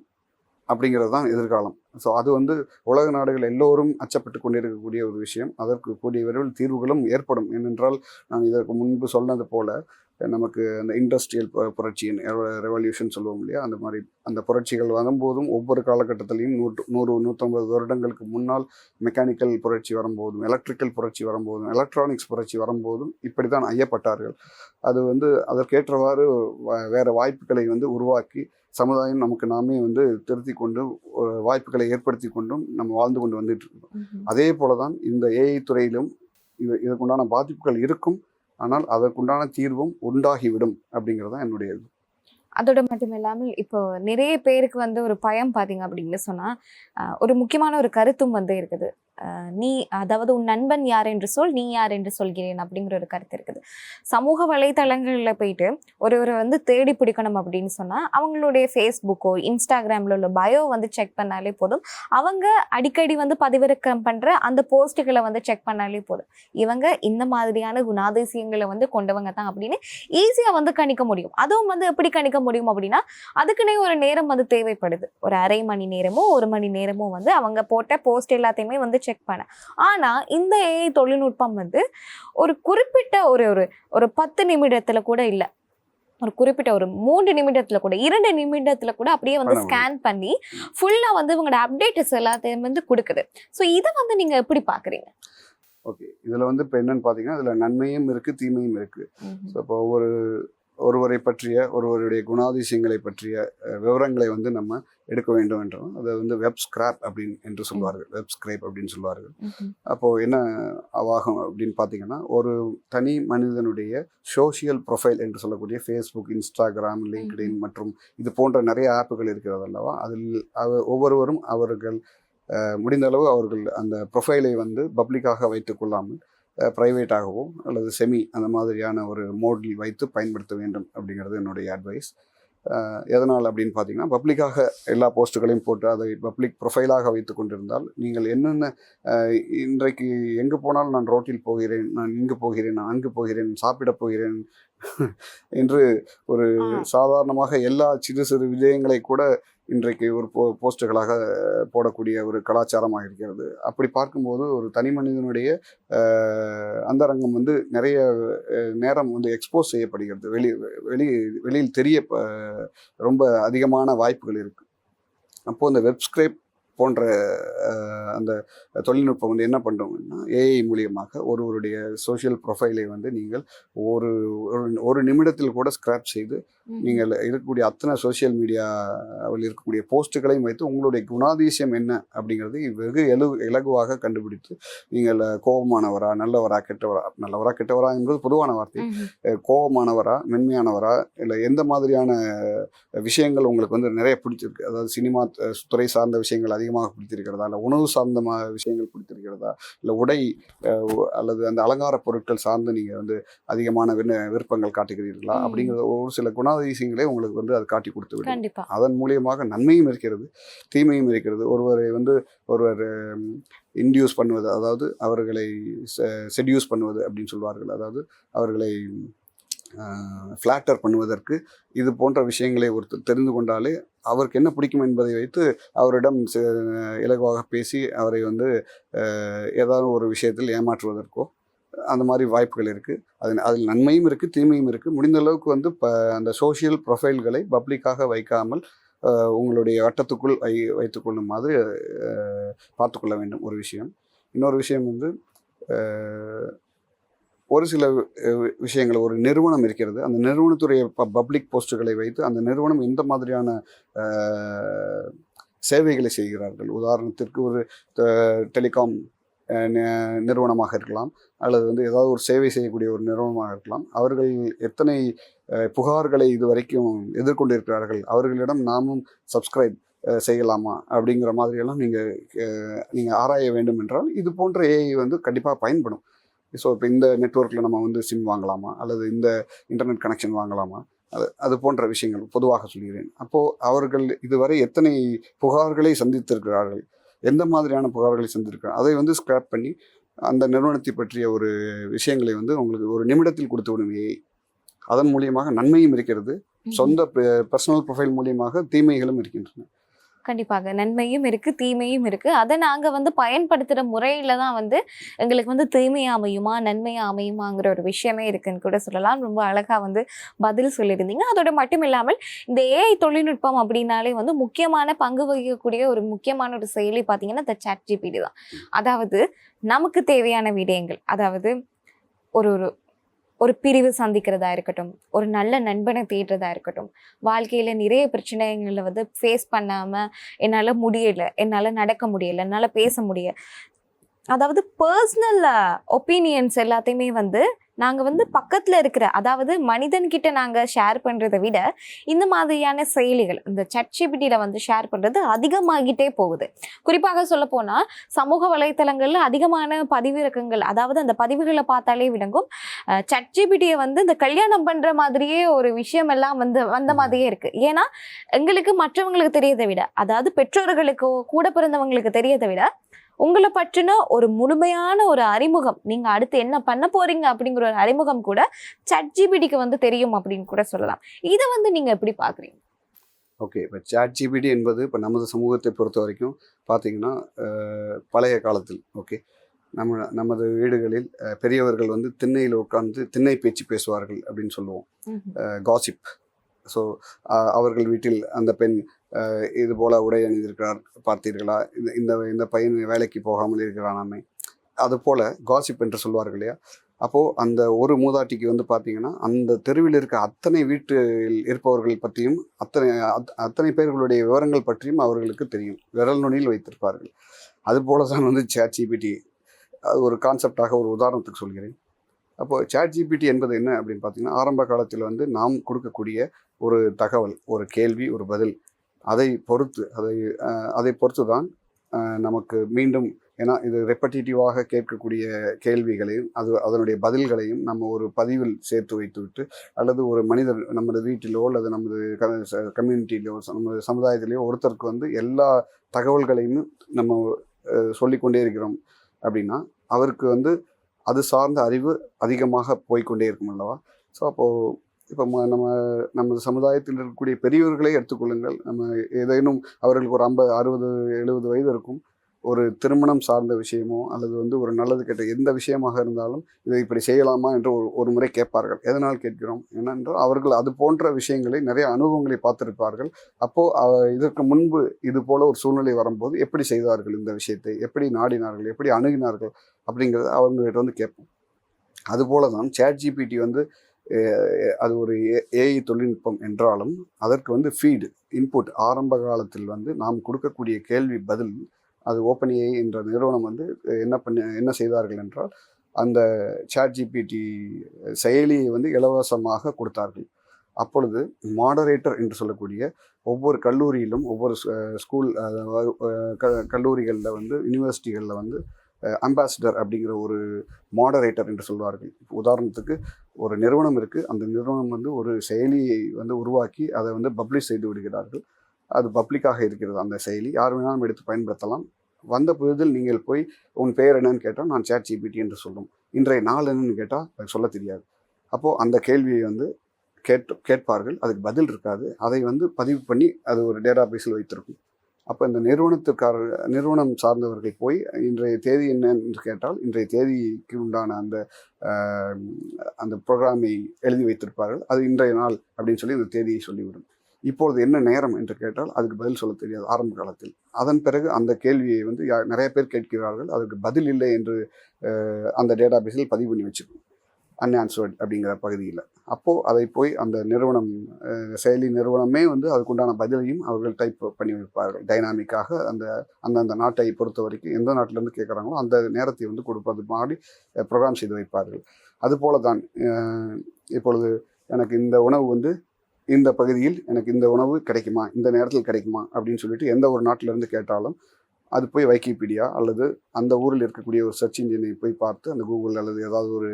அப்படிங்கிறது தான் எதிர்காலம். ஸோ அது வந்து உலக நாடுகள் எல்லோரும் அச்சப்பட்டு கொண்டிருக்கக்கூடிய ஒரு விஷயம். அதற்கு கூடிய விரைவில் தீர்வுகளும் ஏற்படும். ஏனென்றால் நான் இதற்கு முன்பு சொன்னது போல நமக்கு அந்த இண்டஸ்ட்ரியல் புரட்சியின் ரெவல்யூஷன் சொல்லுவோம் இல்லையா, அந்த மாதிரி அந்த புரட்சிகள் வரும்போதும் ஒவ்வொரு காலகட்டத்திலையும் 100-150 வருடங்களுக்கு முன்னால் மெக்கானிக்கல் புரட்சி வரும்போதும், எலக்ட்ரிக்கல் புரட்சி வரும்போதும், எலக்ட்ரானிக்ஸ் புரட்சி வரும்போதும் இப்படி தான் ஐயப்பட்டார்கள். அது வந்து அதற்கேற்றவாறு வேறு வாய்ப்புகளை வந்து உருவாக்கி சமுதாயம் நமக்கு நாமே வந்து திருத்தி கொண்டு வாய்ப்புகளை ஏற்படுத்தி கொண்டும் நம்ம வாழ்ந்து கொண்டு வந்துட்டு இருக்கோம். அதே போல தான் இந்த ஏஐ துறையிலும் இதற்குண்டான பாதிப்புகள் இருக்கும். ஆனால் அதற்குண்டான தீர்வும் உண்டாகிவிடும் அப்படிங்கிறது தான் என்னுடைய இது. அதோட மட்டும் இல்லாமல் இப்போ நிறைய பேருக்கு வந்து ஒரு பயம் பார்த்தீங்க அப்படின்னு சொன்னா ஒரு முக்கியமான ஒரு கருத்தும் வந்து இருக்குது. நீ அதாவது உன் நண்பன் யார் என்று சொல், நீ யார் என்று சொல்கிறேன் அப்படிங்கிற ஒரு கருத்து இருக்குது. சமூக வலைத்தளங்களில் போயிட்டு ஒருவரை வந்து தேடி பிடிக்கணும் அப்படின்னு சொன்னா அவங்களுடைய ஃபேஸ்புக்கோ இன்ஸ்டாகிராமில் உள்ள பயோ வந்து செக் பண்ணாலே போதும். அவங்க அடிக்கடி வந்து பதிவிறக்கம் பண்ற அந்த போஸ்ட்டுகளை வந்து செக் பண்ணாலே போதும். இவங்க இந்த மாதிரியான குணாதிசயங்களை வந்து கொண்டவங்க தான் அப்படின்னு ஈஸியாக வந்து கணிக்க முடியும். அதுவும் வந்து எப்படி கணிக்க முடியும் அப்படின்னா, அதுக்குன்னே ஒரு நேரம் வந்து தேவைப்படுது. ஒரு அரை மணி நேரமோ 1 மணி நேரமோ வந்து அவங்க போட்ட போஸ்ட் எல்லாத்தையுமே வந்து செக் பண்ண. ஆனா இந்த ஏஐ தொழில்நுட்பம் வந்து ஒரு குறிப்பிட்ட ஒரு ஒரு 10 நிமிடத்துல கூட இல்ல, ஒரு குறிப்பிட்ட ஒரு 3 நிமிடத்துல கூட 2 நிமிடத்துல கூட அப்படியே வந்து ஸ்கேன் பண்ணி ஃபுல்லா வந்து இவங்களோட அப்டேட்ஸ் எல்லாத்தையும் வந்து கொடுக்குது. ஸோ இதை வந்து நீங்க எப்படி பாக்குறீங்க? ஓகே, இதுல வந்து இப்போ என்னன்னு பார்த்தீங்கன்னா, இதுல நன்மையும் இருக்கு, தீமையும் இருக்கு. ஸோ இப்போ ஒருவரை பற்றிய ஒருவருடைய குணாதிசயங்களை பற்றிய விவரங்களை வந்து நம்ம எடுக்க வேண்டும் என்றால் அதை வந்து வெப் ஸ்கிராப் என்று சொல்வார்கள், வெப் ஸ்கிரேப் அப்படின்னு சொல்வார்கள். அப்போது என்ன ஆகும் அப்படின்னு பார்த்தீங்கன்னா, ஒரு தனி மனிதனுடைய சோஷியல் ப்ரொஃபைல் என்று சொல்லக்கூடிய ஃபேஸ்புக், இன்ஸ்டாகிராம், லிங்க்டின் மற்றும் இது போன்ற நிறைய ஆப்புகள் இருக்கிறது அல்லவா, அதில் ஒவ்வொருவரும் அவர்கள் முடிந்த அளவு அவர்கள் அந்த ப்ரொஃபைலை வந்து பப்ளிக்காக வைத்துக் கொள்ளாமல் ப்ரைவேட்டாகவோ அல்லது செமி அந்த மாதிரியான ஒரு மோடில் வைத்து பயன்படுத்த வேண்டும் அப்படிங்கிறது என்னுடைய அட்வைஸ். எதனால் அப்படின்னு பார்த்தீங்கன்னா, பப்ளிக்காக எல்லா போஸ்ட்டுகளையும் போட்டு அதை பப்ளிக் ப்ரொஃபைலாக வைத்து கொண்டிருந்தால் நீங்கள் என்னென்ன இன்றைக்கு எங்கே போனாலும் நான் ரோட்டில் போகிறேன், நான் இங்கு போகிறேன், நான் அங்கு போகிறேன், சாப்பிட போகிறேன் என்று ஒரு சாதாரணமாக எல்லா சிறு சிறு விஜயங்களை கூட இன்றைக்கு ஒரு போஸ்ட்டுகளாக போடக்கூடிய ஒரு கலாச்சாரமாக இருக்கிறது. அப்படி பார்க்கும்போது ஒரு தனி மனிதனுடைய அந்தரங்கம் வந்து நிறைய நேரம் வந்து எக்ஸ்போஸ் செய்யப்படுகிறது. வெளியில் தெரிய ரொம்ப அதிகமான வாய்ப்புகள் இருக்குது. அப்போது இந்த வெப் ஸ்கிரேப் போன்ற அந்த தொழில்நுட்பம் வந்து என்ன பண்ணுறோம்னா, ஏஐ மூலியமாக ஒருவருடைய சோஷியல் ப்ரொஃபைலை வந்து நீங்கள் ஒரு நிமிடத்தில் கூட ஸ்கிராப் செய்து நீங்கள் இருக்கக்கூடிய அத்தனை சோஷியல் மீடியாவில் இருக்கக்கூடிய போஸ்ட்டுகளையும் வைத்து உங்களுடைய குணாதிசயம் என்ன அப்படிங்கிறது வெகு இலகுவாக கண்டுபிடித்து, நீங்கள் கோபமானவரா, நல்லவரா, கெட்டவரா என்பது பொதுவான வார்த்தை. கோபமானவரா, மென்மையானவரா, இல்லை எந்த மாதிரியான விஷயங்கள் உங்களுக்கு வந்து நிறைய பிடிச்சிருக்கு, அதாவது சினிமா துறை சார்ந்த விஷயங்கள் அதிகமாக பிடித்திருக்கிறதா, இல்லை உணவு சார்ந்த விஷயங்கள் பிடித்திருக்கிறதா, இல்லை உடை அல்லது அந்த அலங்கார பொருட்கள் சார்ந்து நீங்கள் வந்து அதிகமான விருப்பங்கள் காட்டுகிறீர்களா அப்படிங்கிற ஒரு சில குணாதிசயங்களே உங்களுக்கு வந்து அது காட்டி கொடுத்து விடும். அதன் மூலியமாக நன்மையும் இருக்கிறது, தீமையும் இருக்கிறது. ஒருவர் இன்டியூஸ் பண்ணுவது, அதாவது அவர்களை செடியூஸ் பண்ணுவது அப்படின்னு சொல்வார்கள், அதாவது அவர்களை ஃப்ளாட்டர் பண்ணுவதற்கு இது போன்ற விஷயங்களை ஒருத்தர் தெரிந்து கொண்டாலே அவருக்கு என்ன பிடிக்கும் என்பதை வைத்து அவரிடம் இலகுவாக பேசி அவரை வந்து ஏதாவது ஒரு விஷயத்தில் ஏமாற்றுவதற்கோ அந்த மாதிரி வாய்ப்புகள் இருக்குது. அதில் நன்மையும் இருக்குது, தீமையும் இருக்குது. முடிந்த அளவுக்கு வந்து அந்த சோஷியல் ப்ரொஃபைல்களை பப்ளிக்காக வைக்காமல் உங்களுடைய வட்டத்துக்குள் வைத்துக்கொள்ளும் மாதிரி பார்த்துக்கொள்ள வேண்டும் ஒரு விஷயம். இன்னொரு விஷயம் வந்து ஒரு சில விஷயங்கள், ஒரு நிறுவனம் இருக்கிறது, அந்த நிறுவனத்துடைய பப்ளிக் போஸ்ட்டுகளை வைத்து அந்த நிறுவனம் எந்த மாதிரியான சேவைகளை செய்கிறார்கள். உதாரணத்திற்கு ஒரு டெலிகாம் நிறுவனமாக இருக்கலாம், அல்லது வந்து ஏதாவது ஒரு சேவை செய்யக்கூடிய ஒரு நிறுவனமாக இருக்கலாம். அவர்கள் எத்தனை புகார்களை இதுவரைக்கும் எதிர்கொண்டிருக்கிறார்கள், அவர்களிடம் நாமும் சப்ஸ்கிரைப் செய்யலாமா அப்படிங்கிற மாதிரியெல்லாம் நீங்கள் ஆராய வேண்டும் என்றால் இது போன்ற ஏஐ வந்து கண்டிப்பாக பயன்படும். ஸோ இப்போ இந்த நெட்வொர்க்கில் நம்ம வந்து சிம் வாங்கலாமா, அல்லது இந்த இன்டர்நெட் கனெக்ஷன் வாங்கலாமா, அது போன்ற விஷயங்கள் பொதுவாக சொல்கிறேன். அப்போது அவர்கள் இதுவரை எத்தனை புகார்களை சந்தித்திருக்கிறார்கள், எந்த மாதிரியான புகார்களை சந்திருக்கிறார்கள், அதை வந்து ஸ்கிராப் பண்ணி அந்த நிறுவனத்தை பற்றிய ஒரு விஷயங்களை வந்து உங்களுக்கு ஒரு நிமிடத்தில் கொடுத்து விடும் ஏஐ. அதன் மூலியமாக நன்மையும் இருக்கிறது, சொந்த பர்சனல் ப்ரொஃபைல் மூலியமாக தீமைகளும் இருக்கின்றன. கண்டிப்பாக நன்மையும் இருக்கு, தீமையும் இருக்கு. அதை நாங்க வந்து பயன்படுத்துற முறையில தான் வந்து எங்களுக்கு வந்து தீமையா அமையுமா, நன்மையா அமையுமாங்கிற ஒரு விஷயமே இருக்குன்னு கூட சொல்லலாம். ரொம்ப அழகா வந்து பதில் சொல்லியிருந்தீங்க. அதோட மட்டும் இல்லாமல் இந்த ஏஐ தொழில்நுட்பம் அப்படின்னாலே வந்து முக்கியமான பங்கு வகிக்கக்கூடிய ஒரு முக்கியமான ஒரு செயலி பார்த்தீங்கன்னா இந்த ChatGPT தான். அதாவது நமக்கு தேவையான விடயங்கள், அதாவது ஒரு ஒரு ஒரு பிரிவு சந்திக்கிறதா இருக்கட்டும், ஒரு நல்ல நண்பனை தேடுறதா இருக்கட்டும், வாழ்க்கையில நிறைய பிரச்சனைகளை வந்து ஃபேஸ் பண்ணாம என்னால முடியல, என்னால நடக்க முடியல, என்னால பேச முடியல, அதாவது பர்சனல் ஒப்பீனியன்ஸ் எல்லாத்தையுமே வந்து நாங்கள் வந்து பக்கத்தில் இருக்கிற, அதாவது மனிதன்கிட்ட நாங்கள் ஷேர் பண்ணுறதை விட இந்த மாதிரியான செயலிகள் இந்த ChatGPTயில் வந்து ஷேர் பண்ணுறது அதிகமாகிட்டே போகுது. குறிப்பாக சொல்லப்போனால் சமூக வலைத்தளங்களில் அதிகமான பதிவிறக்கங்கள், அதாவது அந்த பதிவுகளை பார்த்தாலே விளங்கும் ChatGPTயை வந்து இந்த கல்யாணம் பண்ணுற மாதிரியே ஒரு விஷயம் எல்லாம் வந்து வந்த மாதிரியே இருக்குது. ஏன்னா எங்களுக்கு மற்றவங்களுக்கு தெரியதை விட, அதாவது பெற்றோர்களுக்கோ கூட பிறந்தவங்களுக்கு தெரியதை விட உங்களை பற்றின ஒரு முழுமையான ஒரு அறிமுகம், நீங்க அடுத்து என்ன பண்ண போறீங்க அப்படிங்கிற ஒரு அறிமுகம் கூட ChatGPTக்கு வந்து தெரியும் அப்படின்னு கூட சொல்லலாம். இதை வந்து நீங்க எப்படி பாக்குறீங்க? ஓகே, இப்போ ChatGPT என்பது இப்போ நமது சமூகத்தை பொறுத்த வரைக்கும் பார்த்தீங்கன்னா பழைய காலத்தில் நமது வீடுகளில் பெரியவர்கள் வந்து திண்ணையில் உட்கார்ந்து திண்ணை பேச்சு பேசுவார்கள் அப்படின்னு சொல்லுவோம், காசிப். ஸோ அவர்கள் வீட்டில் அந்த பெண் இது போல் உடை அணிந்திருக்கிறார் பார்த்தீர்களா, இந்த இந்த பையன் வேலைக்கு போகாமல் இருக்கிறானாமே, அது போல் காசிப் என்று சொல்வார்கள் இல்லையா. அப்போது அந்த ஒரு மூதாட்டிக்கு வந்து பார்த்தீங்கன்னா அந்த தெருவில் இருக்க அத்தனை வீட்டில் இருப்பவர்கள் பற்றியும் அத்தனை பேர்களுடைய விவரங்கள் பற்றியும் அவர்களுக்கு தெரியும், விரல் நுனியில் வைத்திருப்பார்கள். அதுபோல தான் வந்து ChatGPT. அது ஒரு கான்செப்டாக ஒரு உதாரணத்துக்கு சொல்கிறேன். அப்போது ChatGPT என்பது என்ன அப்படின்னு பார்த்தீங்கன்னா, ஆரம்ப காலத்தில் வந்து நாம் கொடுக்கக்கூடிய ஒரு தகவல், ஒரு கேள்வி, ஒரு பதில், அதை பொறுத்து தான் நமக்கு மீண்டும், ஏன்னா இது ரெப்படேட்டிவாக கேட்கக்கூடிய கேள்விகளையும் அதனுடைய பதில்களையும் நம்ம ஒரு பதிவில் சேர்த்து வைத்துவிட்டு, அல்லது ஒரு மனிதர் நமது வீட்டிலோ அல்லது நமது கம்யூனிட்டியிலோ நமது சமுதாயத்திலேயோ ஒருத்தருக்கு வந்து எல்லா தகவல்களையும் நம்ம சொல்லிக்கொண்டே இருக்கிறோம் அப்படின்னா அவருக்கு வந்து அது சார்ந்த அறிவு அதிகமாக போய்கொண்டே இருக்கும் அல்லவா. ஸோ அப்போது இப்போ நமது சமுதாயத்தில் இருக்கக்கூடிய பெரியவர்களை எடுத்துக்கொள்ளுங்கள். நம்ம ஏதேனும் அவர்களுக்கு ஒரு 50, 60, 70 வயது இருக்கும், ஒரு திருமணம் சார்ந்த விஷயமோ அல்லது வந்து ஒரு நல்லது கெட்ட எந்த விஷயமாக இருந்தாலும் இதை இப்படி செய்யலாமா என்று ஒரு முறை கேட்பார்கள். எதனால் கேட்கிறோம் ஏனென்றால் அவர்கள் அது போன்ற விஷயங்களை நிறைய அனுபவங்களை பார்த்திருப்பார்கள். அப்போது இதற்கு முன்பு இது போல ஒரு சூழ்நிலை வரும்போது எப்படி செய்தார்கள், இந்த விஷயத்தை எப்படி நாடினார்கள், எப்படி அணுகினார்கள் அப்படிங்கிறத அவங்ககிட்ட வந்து கேட்போம். அதுபோல தான் ChatGPT வந்து அது ஒரு ஏஐ தொழில்நுட்பம் என்றாலும் அதற்கு வந்து ஃபீடு, இன்புட், ஆரம்ப காலத்தில் வந்து நாம் கொடுக்கக்கூடிய கேள்வி பதில், அது OpenAI என்ற நிறுவனம் வந்து என்ன செய்தார்கள் என்றால் அந்த ChatGPT செயலியை வந்து இலவசமாக கொடுத்தார்கள். அப்பொழுது மாடரேட்டர் என்று சொல்லக்கூடிய ஒவ்வொரு கல்லூரியிலும் ஒவ்வொரு ஸ்கூல் கல்லூரிகளில் வந்து யூனிவர்சிட்டிகளில் வந்து அம்பாசிடர் அப்படிங்கிற ஒரு மாடரேட்டர் என்று சொல்வார்கள். உதாரணத்துக்கு ஒரு நிறுவனம் இருக்குது, அந்த நிறுவனம் வந்து ஒரு செயலியை வந்து உருவாக்கி அதை வந்து பப்ளிஷ் செய்து விடுகிறார்கள். அது பப்ளிக்காக இருக்கிறது, அந்த செயலி யார் வேணாலும் எடுத்து பயன்படுத்தலாம். வந்த புதிதில் நீங்கள் போய் உன் பெயர் என்னன்னு கேட்டால் நான் ChatGPT என்று சொல்லும். இன்றைய நாள் என்னன்னு கேட்டால் அது சொல்ல தெரியாது. அப்போது அந்த கேள்வியை வந்து கேட்பார்கள், அதுக்கு பதில் இருக்காது. அதை வந்து பதிவு பண்ணி அது ஒரு டேட்டா பேஸில் வைத்திருக்கும். அப்போ இந்த நிறுவனம் சார்ந்தவர்கள் போய் இன்றைய தேதி என்ன என்று கேட்டால் இன்றைய தேதிக்கு உண்டான அந்த ப்ரோக்ராமை எழுதி வைத்திருப்பார்கள். அது இன்றைய நாள் அப்படின்னு சொல்லி இந்த தேதியை சொல்லிவிடும். இப்பொழுது என்ன நேரம் என்று கேட்டால் அதுக்கு பதில் சொல்ல தெரியாது ஆரம்ப காலத்தில். அதன் பிறகு அந்த கேள்வியை வந்து நிறைய பேர் கேட்கிறார்கள், அதுக்கு பதில் இல்லை என்று அந்த டேட்டா பேஸில் பதிவு பண்ணி வச்சுக்கணும், அன்ஆன்சர்ட் அப்படிங்கிற பகுதியில். அப்போது அதை போய் அந்த செயலி நிறுவனமே வந்து அதுக்குண்டான பதிலையும் அவர்கள் டைப் பண்ணி வைப்பார்கள் டைனாமிக்காக. அந்தந்த நாட்டை பொறுத்த வரைக்கும் எந்த நாட்டிலேருந்து கேட்குறாங்களோ அந்த நேரத்தை வந்து கொடுப்பது மாதிரி ப்ரோக்ராம் செய்து வைப்பார்கள். அதுபோல தான் இப்பொழுது எனக்கு இந்த உணவு வந்து இந்த பகுதியில் எனக்கு இந்த உணவு கிடைக்குமா, இந்த நேரத்தில் கிடைக்குமா அப்படின்னு சொல்லிட்டு எந்த ஒரு நாட்டிலேருந்து கேட்டாலும் அது போய் வைக்கிபீடியா அல்லது அந்த ஊரில் இருக்கக்கூடிய ஒரு சர்ச் இன்ஜினை போய் பார்த்து, அந்த கூகுள் அல்லது ஏதாவது ஒரு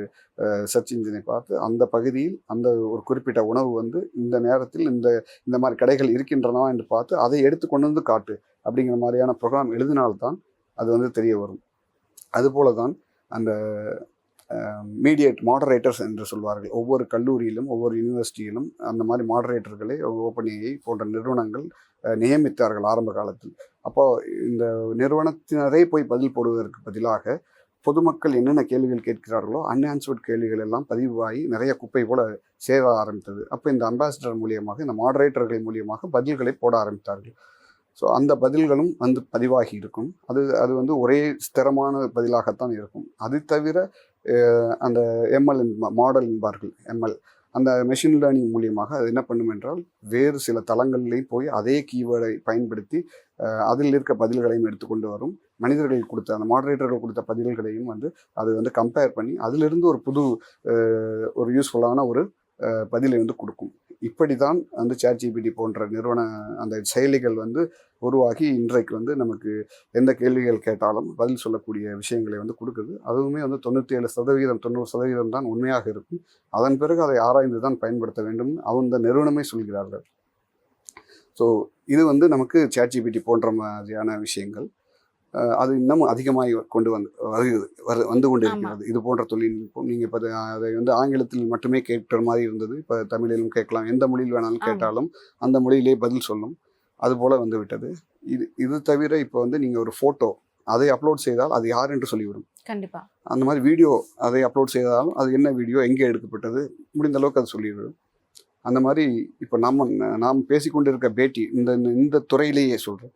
சர்ச் இன்ஜினை பார்த்து அந்த பகுதியில் அந்த ஒரு குறிப்பிட்ட உணவு வந்து இந்த நேரத்தில் இந்த மாதிரி கடைகள் இருக்கின்றனவா என்று பார்த்து அதை எடுத்து கொண்டு வந்து காட்டு அப்படிங்கிற மாதிரியான ப்ரோக்ராம் எழுதினால்தான் அது வந்து தெரிய வரும். அதுபோல தான் அந்த மாடரேட்டர்ஸ் என்று சொல்வார்கள். ஒவ்வொரு கல்லூரியிலும் ஒவ்வொரு யூனிவர்சிட்டியிலும் அந்த மாதிரி மாடரேட்டர்களை ஓப்பன்ஏஐ போன்ற நிறுவனங்கள் நியமித்தார்கள் ஆரம்ப காலத்தில். அப்போ இந்த நிறுவனத்தினரே போய் பதில் போடுவதற்கு பதிலாக பொதுமக்கள் என்னென்ன கேள்விகள் கேட்கிறார்களோ அன்ஆன்சர்ட் கேள்விகள் எல்லாம் பதிவாகி நிறைய குப்பை போல சேர ஆரம்பித்தது. அப்போ இந்த அம்பாசிடர் மூலியமாக, இந்த மாடரேட்டர்கள் மூலியமாக பதில்களை போட ஆரம்பித்தார்கள். ஸோ அந்த பதில்களும் வந்து பதிவாகி இருக்கும். அது வந்து ஒரே ஸ்திரமான பதிலாகத்தான் இருக்கும். அது தவிர அந்த எம்எல் மாடல் என்பார்கள், எம்எல் அந்த மெஷின் லேர்னிங் மூலியமாக அது என்ன பண்ணும் என்றால் வேறு சில தளங்கள்லேயும் போய் அதே கீவேர்டை பயன்படுத்தி அதில் இருக்க பதில்களையும் எடுத்துக்கொண்டு வரும். மனிதர்கள் கொடுத்த அந்த மாடரேட்டர்கள் கொடுத்த பதில்களையும் வந்து அது வந்து கம்பேர் பண்ணி அதிலிருந்து ஒரு புது ஒரு யூஸ்ஃபுல்லான ஒரு பதிலை வந்து கொடுக்கும். இப்படி தான் வந்து ChatGPT போன்ற அந்த செயலிகள் வந்து உருவாகி இன்றைக்கு வந்து நமக்கு எந்த கேள்விகள் கேட்டாலும் பதில் சொல்லக்கூடிய விஷயங்களை வந்து கொடுக்குது. அதுவுமே வந்து 97% 90% தான் உண்மையாக இருக்கும். அதன் பிறகு அதை ஆராய்ந்து தான் பயன்படுத்த வேண்டும் அந்த நிறுவனமே சொல்கிறார்கள். ஸோ இது வந்து நமக்கு ChatGPT போன்ற மாதிரியான விஷயங்கள் அது இன்னமும் அதிகமாக வந்து கொண்டிருக்கிறது. இது போன்ற தொழில்நுட்பம் நீங்கள் இப்போ அதை வந்து ஆங்கிலத்தில் மட்டுமே கேட்கிற மாதிரி இருந்தது. இப்போ தமிழிலும் கேட்கலாம், எந்த மொழியில் வேணாலும் கேட்டாலும் அந்த மொழியிலே பதில் சொல்லும். அதுபோல் வந்து விட்டது. இது தவிர இப்போ வந்து நீங்கள் ஒரு ஃபோட்டோ அதை அப்லோட் செய்தால் அது யார் என்று சொல்லிவிடும். கண்டிப்பாக. அந்த மாதிரி வீடியோ அதை அப்லோட் செய்தாலும் அது என்ன வீடியோ, எங்கே எடுக்கப்பட்டது, முடிந்த அளவுக்கு அது சொல்லிவிடும். அந்த மாதிரி இப்போ நாம் பேசிக்கொண்டிருக்க பேட்டி இந்த துறையிலேயே சொல்கிறேன்,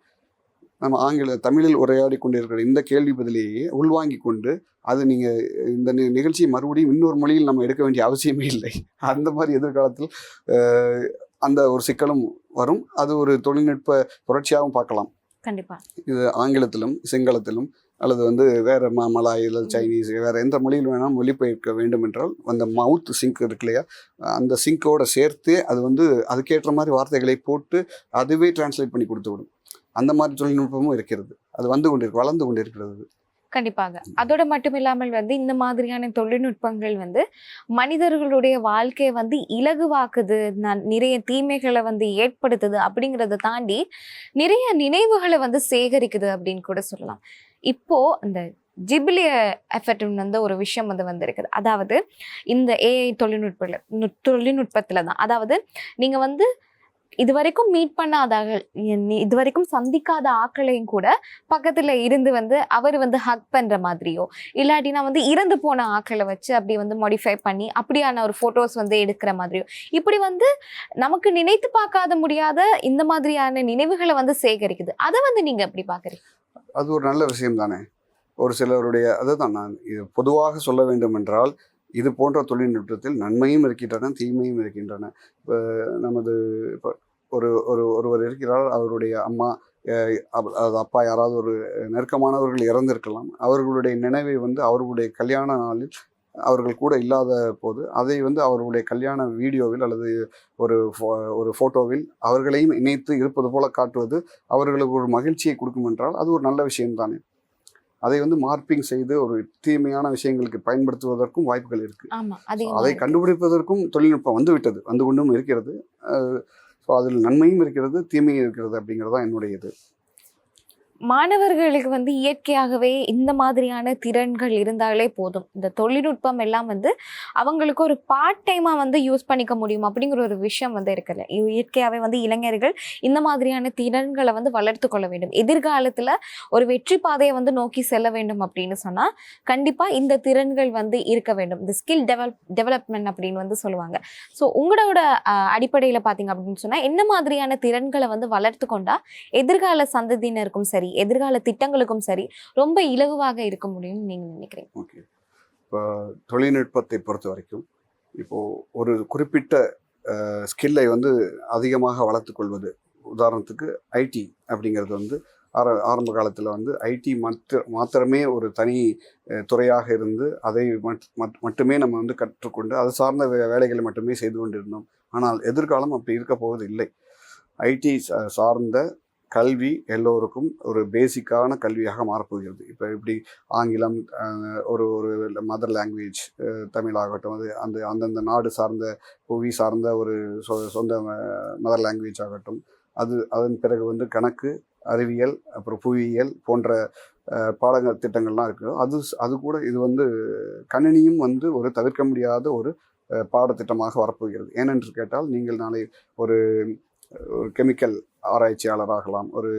நம்ம தமிழில் உரையாடி கொண்டிருக்கிற இந்த கேள்வி பதிலேயே உள்வாங்கி கொண்டு அது நீங்கள் இந்த நிகழ்ச்சியை மறுபடியும் இன்னொரு மொழியில் நம்ம எடுக்க வேண்டிய அவசியமே இல்லை. அந்த மாதிரி எதிர்காலத்தில் அந்த ஒரு சிக்கலும் வரும். அது ஒரு தொழில்நுட்ப புரட்சியாகவும் பார்க்கலாம். கண்டிப்பாக. இது ஆங்கிலத்திலும் சிங்களத்திலும் அல்லது வந்து வேறு மலாய் அல்லது சைனீஸ் வேறு எந்த மொழியில் வேணாலும் மொழிபெயர்க்க வேண்டும் என்றால் அந்த மவுத் சிங்க் இருக்கு இல்லையா, அந்த சிங்கோட சேர்த்து அது வந்து அதுக்கேற்ற மாதிரி வார்த்தைகளை போட்டு அதுவே டிரான்ஸ்லேட் பண்ணி கொடுத்து விடும். அந்த மாதிரி தொழில்நுட்பமும் இருக்கிறது. அது வளர்ந்து கொண்டிருக்கிறது. கண்டிப்பாக. அதோட மட்டும் இல்லாமல் வந்து இந்த மாதிரியான தொழில்நுட்பங்கள் வந்து மனிதர்களுடைய வாழ்க்கையை வந்து இலகுவாக்குது, நிறைய தீமைகளை வந்து ஏற்படுத்துது அப்படிங்கிறத தாண்டி நிறைய நினைவுகளை வந்து சேகரிக்குது அப்படின்னு கூட சொல்லலாம். இப்போ அந்த ஜிப்லி எஃபெக்ட் வந்து ஒரு விஷயம் வந்து வந்திருக்குது. அதாவது இந்த ஏஐ தொழில்நுட்பத்துல தான், அதாவது நீங்க வந்து இதுவரைக்கும் மீட் பண்ணாத இதுவரைக்கும் சந்திக்காத ஆக்களையும் கூட பக்கத்துல இருந்து வந்து அவர் வந்து ஹக் பண்ற மாதிரியோ இல்லாட்டினா வந்து இறந்து போன ஆக்களை வச்சு அப்படி வந்து மாடிஃபை பண்ணி அப்படியான ஒரு போட்டோஸ் வந்து எடுக்கிற மாதிரியோ இப்படி வந்து நமக்கு நினைத்து பார்க்காத முடியாத இந்த மாதிரியான நினைவுகளை வந்து சேகரிக்குது. அதை வந்து நீங்க எப்படி பாக்குறீங்க? அது ஒரு நல்ல விஷயம் தானே. ஒரு சிலருடைய அதுதான் நான் இது பொதுவாக சொல்ல வேண்டும் என்றால் இது போன்ற தொழில்நுட்பத்தில் நன்மையும் இருக்கின்றன, தீமையும் இருக்கின்றன. இப்போ ஒருவர் இருக்கிறார், அவருடைய அம்மா அப்பா யாராவது ஒரு நெருக்கமானவர்கள் இறந்திருக்கலாம். அவர்களுடைய நினைவை வந்து அவர்களுடைய கல்யாண நாளில் அவர்கள் கூட இல்லாத போது அதை வந்து அவர்களுடைய கல்யாண வீடியோவில் அல்லது ஒரு ஃபோட்டோவில் அவர்களையும் இணைத்து இருப்பது போல காட்டுவது அவர்களுக்கு ஒரு மகிழ்ச்சியை கொடுக்கும் என்றால் அது ஒரு நல்ல விஷயம்தானே. அதை வந்து மார்பிங் செய்து ஒரு தீமையான விஷயங்களுக்கு பயன்படுத்துவதற்கும் வாய்ப்புகள் இருக்கு. அதை கண்டுபிடிப்பதற்கும் தொழில்நுட்பம் வந்து கொண்டும் இருக்கிறது. ஸோ அதில் நன்மையும் இருக்கிறது, தீமையும் இருக்கிறது அப்படிங்கிறது தான் என்னுடைய இது. மாணவர்களுக்கு வந்து இயற்கையாகவே இந்த மாதிரியான திறன்கள் இருந்தாலே போதும். இந்த தொழில்நுட்பம் எல்லாம் வந்து அவங்களுக்கு ஒரு பார்ட் டைமா வந்து யூஸ் பண்ணிக்க முடியும் அப்படிங்கிற ஒரு விஷயம் வந்து இருக்குல்ல. இயற்கையாகவே வந்து இளைஞர்கள் இந்த மாதிரியான திறன்களை வந்து வளர்த்து கொள்ள வேண்டும். எதிர்காலத்துல ஒரு வெற்றி பாதையை வந்து நோக்கி செல்ல வேண்டும் அப்படின்னு சொன்னா கண்டிப்பா இந்த திறன்கள் வந்து இருக்க வேண்டும். இந்த ஸ்கில் டெவலப்மெண்ட் அப்படின்னு வந்து சொல்லுவாங்க. ஸோ உங்களோட அடிப்படையில பார்த்தீங்க அப்படின்னு சொன்னா என்ன மாதிரியான திறன்களை வந்து வளர்த்து கொண்டா எதிர்கால சந்ததியினருக்கும் சரி, எதிர்கால திட்டங்களுக்கும் சரி ரொம்ப இலகுவாக இருக்க முடியும்னு நீங்க நினைக்கிறீங்க? ஓகே. இப்போ தொழில்நுட்பத்தை பொறுத்த வரைக்கும் இப்போ ஒரு குறிப்பிட்ட ஸ்கில்லை வந்து அதிகமாக வளர்த்துக் கொள்வது. உதாரணத்துக்கு ஐடி அப்படிங்கிறது வந்து ஆரம்ப காலத்தில் வந்து ஐடி மாத்திரமே ஒரு தனி துறையாக இருந்து அதை மட்டுமே நம்ம வந்து கற்றுக்கொண்டு அது சார்ந்த வேலைகளை மட்டுமே செய்து கொண்டிருந்தோம். ஆனால் எதிர்காலம் அப்படி இருக்க போவது இல்லை. ஐடி சார்ந்த கல்வி எல்லோருக்கும் ஒரு பேசிக்கான கல்வியாக மாறப்போகிறது. இப்போ இப்படி ஆங்கிலம், ஒரு ஒரு மதர் லாங்குவேஜ், தமிழாகட்டும், அது அந்தந்த நாடு சார்ந்த புவி சார்ந்த ஒரு சொந்த மதர் லாங்குவேஜ் ஆகட்டும், அதன் பிறகு வந்து கணக்கு, அறிவியல், அப்புறம் புவியியல் போன்ற பாடங்கள் திட்டங்கள்லாம் இருக்குது. அது கூட இது வந்து கணினியும் வந்து ஒரு தவிர்க்க முடியாத ஒரு பாடத்திட்டமாக வரப்போகிறது. ஏனென்று கேட்டால் நீங்கள் நாளை ஒரு கெமிக்கல் ஆராய்ச்சியாளராகலாம், ஒரு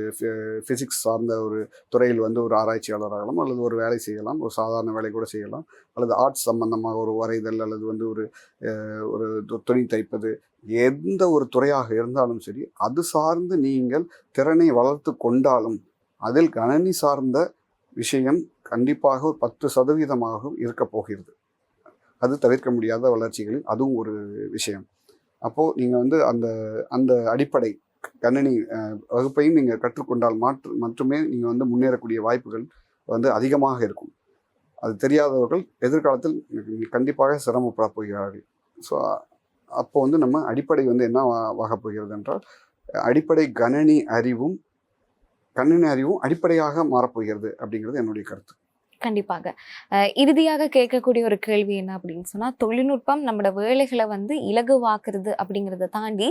ஃபிசிக்ஸ் சார்ந்த ஒரு துறையில் வந்து ஒரு ஆராய்ச்சியாளராகலாம், அல்லது ஒரு வேலை செய்யலாம், ஒரு சாதாரண வேலை கூட செய்யலாம், அல்லது ஆர்ட்ஸ் சம்பந்தமாக ஒரு வரைதல், அல்லது வந்து ஒரு துணி தைப்பது, எந்த ஒரு துறையாக இருந்தாலும் சரி, அது சார்ந்து நீங்கள் திறனை வளர்த்து கொண்டாலும் அதில் கணினி சார்ந்த விஷயம் கண்டிப்பாக ஒரு 10% இருக்க போகிறது. அது தவிர்க்க முடியாத வளர்ச்சிகளில் அதுவும் ஒரு விஷயம். அப்போது நீங்கள் வந்து அந்த அடிப்படை கணினி வகுப்பையும் நீங்கள் கற்றுக்கொண்டால் மட்டுமே நீங்கள் வந்து முன்னேறக்கூடிய வாய்ப்புகள் வந்து அதிகமாக இருக்கும். அது தெரியாதவர்கள் எதிர்காலத்தில் கண்டிப்பாக சிரமப்பட போகிறார்கள். ஸோ அப்போ வந்து நம்ம அடிப்படை வந்து என்ன ஆகப் போகிறது என்றால், அடிப்படை கணினி அறிவும் அடிப்படையாக மாறப்போகிறது அப்படிங்கிறது என்னுடைய கருத்து. கண்டிப்பாக. இறுதியாக கேட்கக்கூடிய ஒரு கேள்வி என்ன அப்படின்னு சொன்னா, தொழில்நுட்பம் நம்மளோட வேலைகளை வந்து இலகுவாக்குறது அப்படிங்கிறத தாண்டி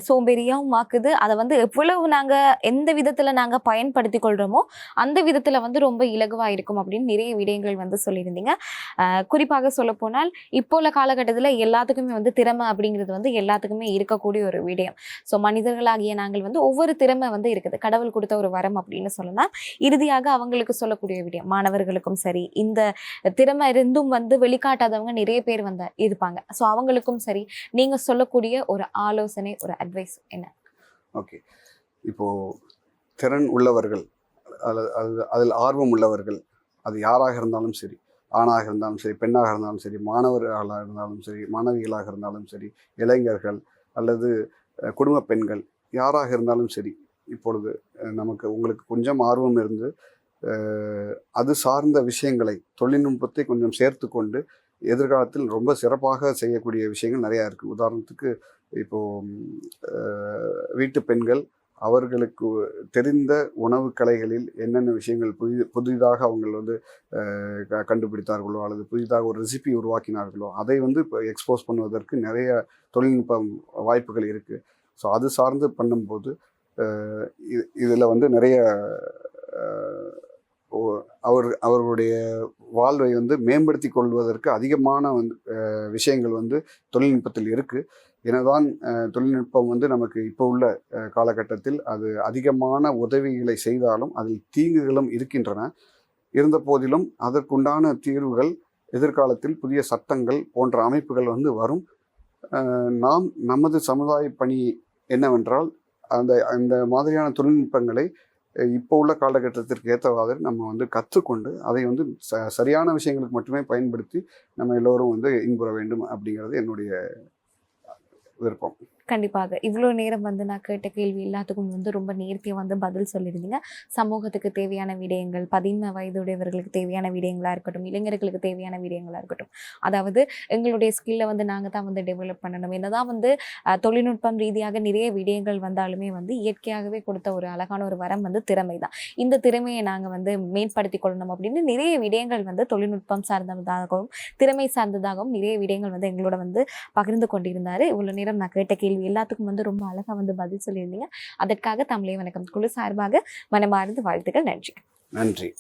சோம்பேறியாகவும் ஆக்குது. அதை வந்து எவ்வளவு எந்த விதத்துல நாங்க பயன்படுத்தி கொள்றோமோ அந்த விதத்துல வந்து ரொம்ப இலகுவா இருக்கும் அப்படின்னு நிறைய விடயங்கள் வந்து சொல்லியிருந்தீங்க. குறிப்பாக சொல்லப்போனால் இப்போ உள்ள காலகட்டத்தில் எல்லாத்துக்குமே வந்து திறமை அப்படிங்கிறது வந்து எல்லாத்துக்குமே இருக்கக்கூடிய ஒரு விடயம். ஸோ மனிதர்களாகிய நாங்கள் வந்து ஒவ்வொரு திறமை வந்து இருக்குது, கடவுள் கொடுத்த ஒரு வரம் அப்படின்னு சொல்லலாம். இறுதியாக அவங்களுக்கு சொல்லக்கூடிய விடயம், மாணவர்களுக்கும் சரி, இந்த திறமை இருந்தும் வந்து வெளிக்காட்டாதவங்க நிறைய பேர் வந்து இருப்பாங்க. ஸோ அவங்களுக்கும் சரி நீங்க சொல்லக்கூடிய ஒரு ஆலோசனை, ஒரு அட்வைஸ் என்ன? ஓகே. இப்போ திறன் உள்ளவர்கள், அதில் ஆர்வம் உள்ளவர்கள், அது யாராக இருந்தாலும் சரி, ஆணாக இருந்தாலும் சரி, பெண்ணாக இருந்தாலும் சரி, மாணவர்களாக இருந்தாலும் சரி, மாணவிகளாக இருந்தாலும் சரி, இளைஞர்கள் அல்லது குடும்ப பெண்கள், யாராக இருந்தாலும் சரி, இப்பொழுது உங்களுக்கு கொஞ்சம் ஆர்வம் இருந்து அது சார்ந்த விஷயங்களை, தொழில்நுட்பத்தை கொஞ்சம் சேர்த்து கொண்டு எதிர்காலத்தில் ரொம்ப சிறப்பாக செய்யக்கூடிய விஷயங்கள் நிறையா இருக்குது. உதாரணத்துக்கு இப்போது வீட்டு பெண்கள் அவர்களுக்கு தெரிந்த உணவு கலைகளில் என்னென்ன விஷயங்கள் புதிதாக அவங்க வந்து கண்டுபிடித்தார்களோ, அல்லது புதிதாக ஒரு ரெசிபி உருவாக்கினார்களோ, அதை வந்து இப்போ எக்ஸ்போஸ் பண்ணுவதற்கு நிறைய தொழில்நுட்ப வாய்ப்புகள் இருக்குது. ஸோ அது சார்ந்து பண்ணும்போது இதில் வந்து நிறைய அவர்களுடைய வாழ்வை வந்து மேம்படுத்தி கொள்வதற்கு அதிகமான விஷயங்கள் வந்து தொழில்நுட்பத்தில் இருக்குது. எனதான் தொழில்நுட்பம் வந்து நமக்கு இப்போ உள்ள காலகட்டத்தில் அது அதிகமான உதவிகளை செய்தாலும் அதில் தீங்குகளும் இருக்கின்றன. இருந்த போதிலும் அதற்குண்டான தீர்வுகள் எதிர்காலத்தில் புதிய சட்டங்கள் போன்ற அமைப்புகள் வந்து வரும். நமது சமுதாய பணி என்னவென்றால் அந்த மாதிரியான தொழில்நுட்பங்களை இப்போ உள்ள காலகட்டத்திற்கு ஏற்றவாறு நம்ம வந்து கற்றுக்கொண்டு அதை வந்து சரியான விஷயங்களுக்கு மட்டுமே பயன்படுத்தி நம்ம எல்லோரும் வந்து இன்புற வேண்டும் அப்படிங்கிறது என்னுடைய விருப்பம். கண்டிப்பாக. இவ்வளோ நேரம் வந்து நான் கேட்ட கேள்வி எல்லாத்துக்கும் வந்து ரொம்ப நேர்த்தியாக வந்து பதில் சொல்லியிருந்தீங்க. சமூகத்துக்கு தேவையான விடயங்கள், 15 வயதுடையவர்களுக்கு தேவையான விடயங்களாக இருக்கட்டும், இளைஞர்களுக்கு தேவையான விடயங்களாக இருக்கட்டும், அதாவது எங்களுடைய ஸ்கில்லை வந்து நாங்கள் தான் வந்து டெவலப் பண்ணணும். என்னதான் வந்து தொழில்நுட்பம் ரீதியாக நிறைய விடயங்கள் வந்தாலுமே வந்து இயற்கையாகவே கொடுத்த ஒரு அழகான ஒரு வரம் வந்து திறமை தான். இந்த திறமையை நாங்கள் வந்து மேம்படுத்தி கொள்ளணும் அப்படின்னு நிறைய விடயங்கள் வந்து தொழில்நுட்பம் சார்ந்ததாகவும் திறமை சார்ந்ததாகவும் நிறைய விடயங்கள் வந்து எங்களோட வந்து பகிர்ந்து கொண்டிருந்தார். இவ்வளோ நேரம் நான் கேட்ட கேள்வி கேள்வி எல்லாத்துக்கும் வந்து ரொம்ப அழகா வந்து பதில் சொல்லியிருந்தீங்க. அதற்காக தமிழே வணக்கம் குழு சார்பாக மனமார்ந்த வாழ்த்துக்கள். நன்றி. நன்றி.